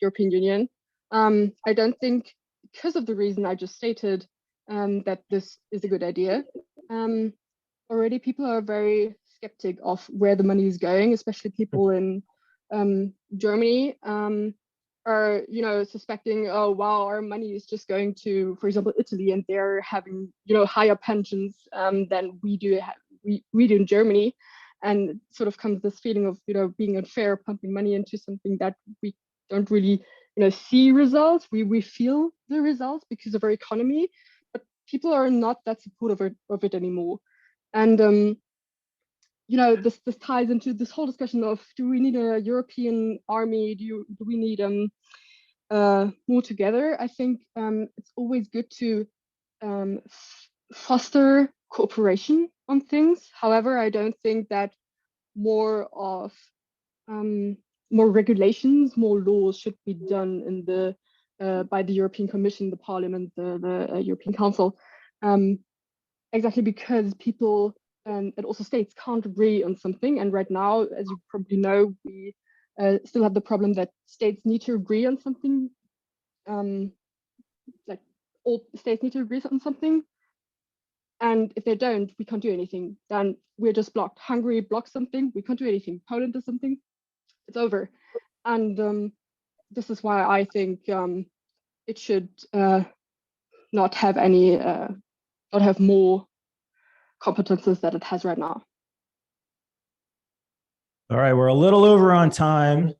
European Union, I don't think, because of the reason I just stated, that this is a good idea. Already people are very skeptic of where the money is going, especially people in Germany are, suspecting, oh, wow, our money is just going to, for example, Italy, and they're having, higher pensions than we do in Germany. And sort of comes this feeling of, being unfair, pumping money into something that we don't really, see results. We feel the results because of our economy, but people are not that supportive of it anymore. And this ties into this whole discussion of, do we need a European army? Do we need more together? I think it's always good to foster cooperation on things. However, I don't think that more regulations, more laws should be done in by the European Commission, the Parliament, the European Council, exactly because people and also states can't agree on something. And right now, as you probably know, we still have the problem that states need to agree on something. Like all states need to agree on something. And if they don't, we can't do anything. Then we're just blocked. Hungary blocks something, we can't do anything. Poland does something, it's over. And this is why I think it should not have more competences that it has right now. All right, we're a little over on time.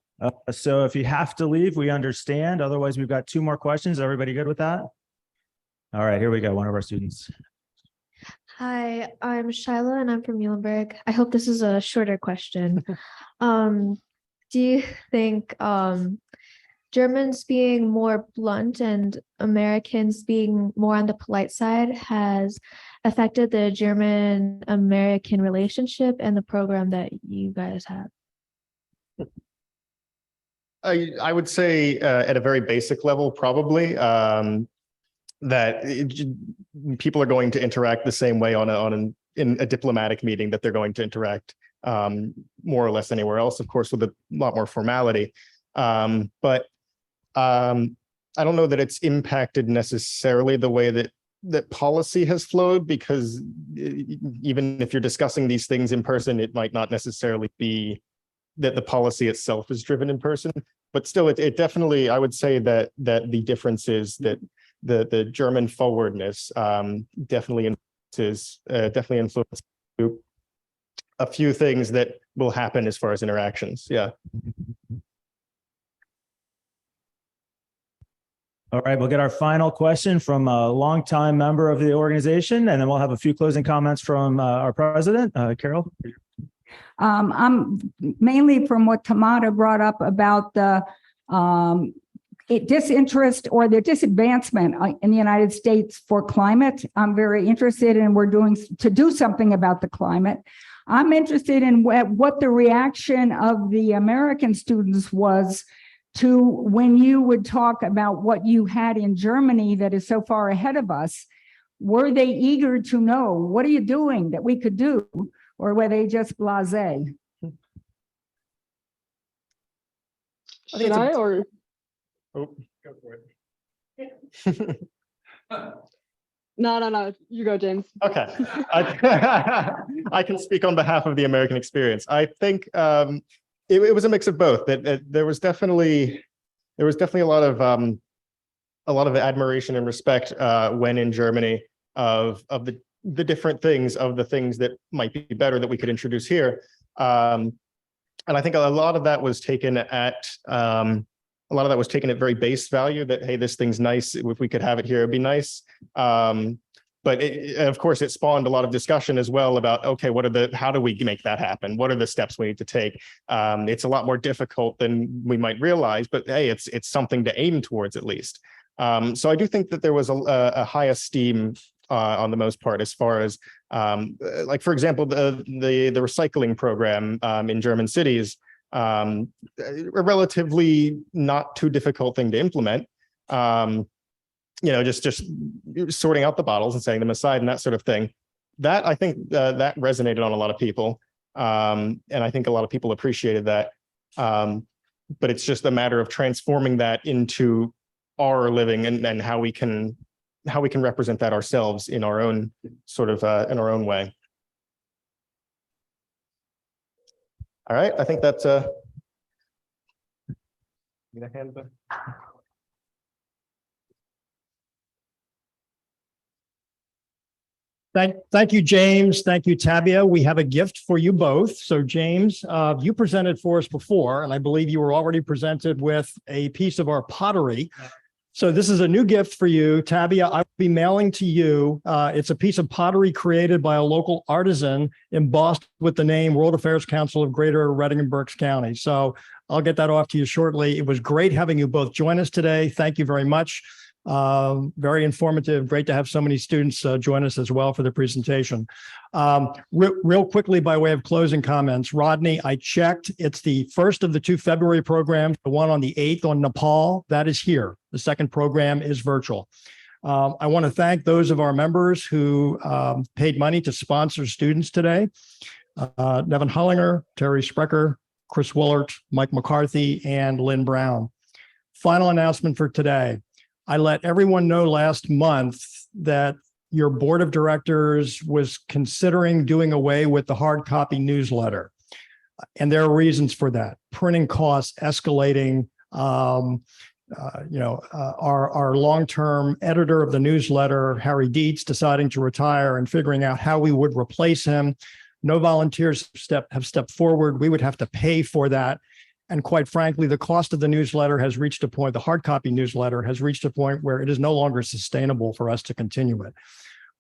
So if you have to leave, we understand. Otherwise, we've got 2 more questions. Everybody good with that? All right, here we go. One of our students. Hi, I'm Shyla and I'm from Muhlenberg. I hope this is a shorter question. Do you think Germans being more blunt and Americans being more on the polite side has affected the German-American relationship and the program that you guys have? I would say at a very basic level, probably that people are going to interact the same way in a diplomatic meeting that they're going to interact more or less anywhere else, of course, with a lot more formality. But I don't know that it's impacted necessarily the way that policy has flowed, because even if you're discussing these things in person, it might not necessarily be that the policy itself is driven in person. But still, it definitely, I would say that the difference is that the German forwardness definitely influences a few things that will happen as far as interactions. Yeah. All right, we'll get our final question from a longtime member of the organization, and then we'll have a few closing comments from our president, Carol. I'm mainly from what Tamara brought up about the disinterest or the disadvancement in the United States for climate. I'm very interested in to do something about the climate. I'm interested in what the reaction of the American students was to when you would talk about what you had in Germany that is so far ahead of us. Were they eager to know, what are you doing that we could do? Or were they just blasé? Should I or? Oh, go for it. No. You go, James. Okay. I can speak on behalf of the American experience. I think it was a mix of both. That there was definitely a lot of admiration and respect when in Germany of the different things, of the things that might be better that we could introduce here. And I think a lot of that was taken at very base value, that, hey, this thing's nice. If we could have it here, it'd be nice. But of course, it spawned a lot of discussion as well about, okay, how do we make that happen? What are the steps we need to take? It's a lot more difficult than we might realize, but hey, it's something to aim towards at least. So I do think that there was a high esteem on the most part, as far as like, for example, the recycling program in German cities, a relatively not too difficult thing to implement. Just sorting out the bottles and setting them aside and that sort of thing. That, I think, that resonated on a lot of people, and I think a lot of people appreciated that. But it's just a matter of transforming that into our living and how we can represent that ourselves in our own sort of in our own way. All right, I think that's Thank you, James. Thank you, Tabea. We have a gift for you both. So James, you presented for us before, and I believe you were already presented with a piece of our pottery. So this is a new gift for you, Tabea. I will be mailing to you. It's a piece of pottery created by a local artisan, embossed with the name World Affairs Council of Greater Reading and Berks County. So I'll get that off to you shortly. It was great having you both join us today. Thank you very much. Very informative. Great to have so many students join us as well for the presentation. Real quickly, by way of closing comments, Rodney, I checked. It's the first of the 2 February programs, the one on the 8th on Nepal, that is here. The second program is virtual. I want to thank those of our members who paid money to sponsor students today. Nevin Hollinger, Terry Sprecher, Chris Willert, Mike McCarthy, and Lynn Brown. Final announcement for today. I let everyone know last month that your board of directors was considering doing away with the hard copy newsletter. And there are reasons for that. Printing costs escalating. Our long-term editor of the newsletter, Harry Dietz, deciding to retire and figuring out how we would replace him. No volunteers have stepped forward. We would have to pay for that. And quite frankly, the cost of the newsletter has reached a point, the hard copy newsletter has reached a point where it is no longer sustainable for us to continue it.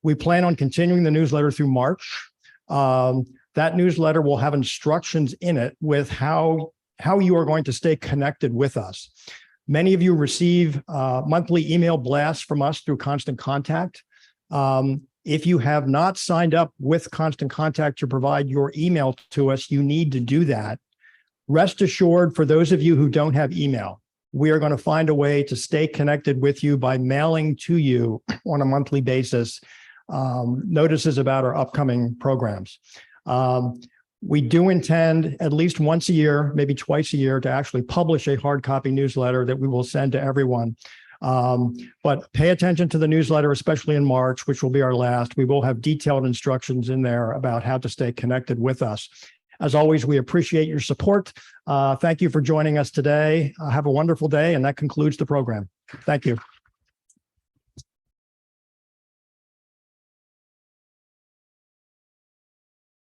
We plan on continuing the newsletter through March. That newsletter will have instructions in it with how you are going to stay connected with us. Many of you receive monthly email blasts from us through Constant Contact. If you have not signed up with Constant Contact to provide your email to us, you need to do that. Rest assured, for those of you who don't have email, we are going to find a way to stay connected with you by mailing to you on a monthly basis notices about our upcoming programs. We do intend at least once a year, maybe twice a year, to actually publish a hard copy newsletter that we will send to everyone. But pay attention to the newsletter, especially in March, which will be our last. We will have detailed instructions in there about how to stay connected with us. As always, we appreciate your support. Thank you for joining us today. Have a wonderful day, and that concludes the program. Thank you.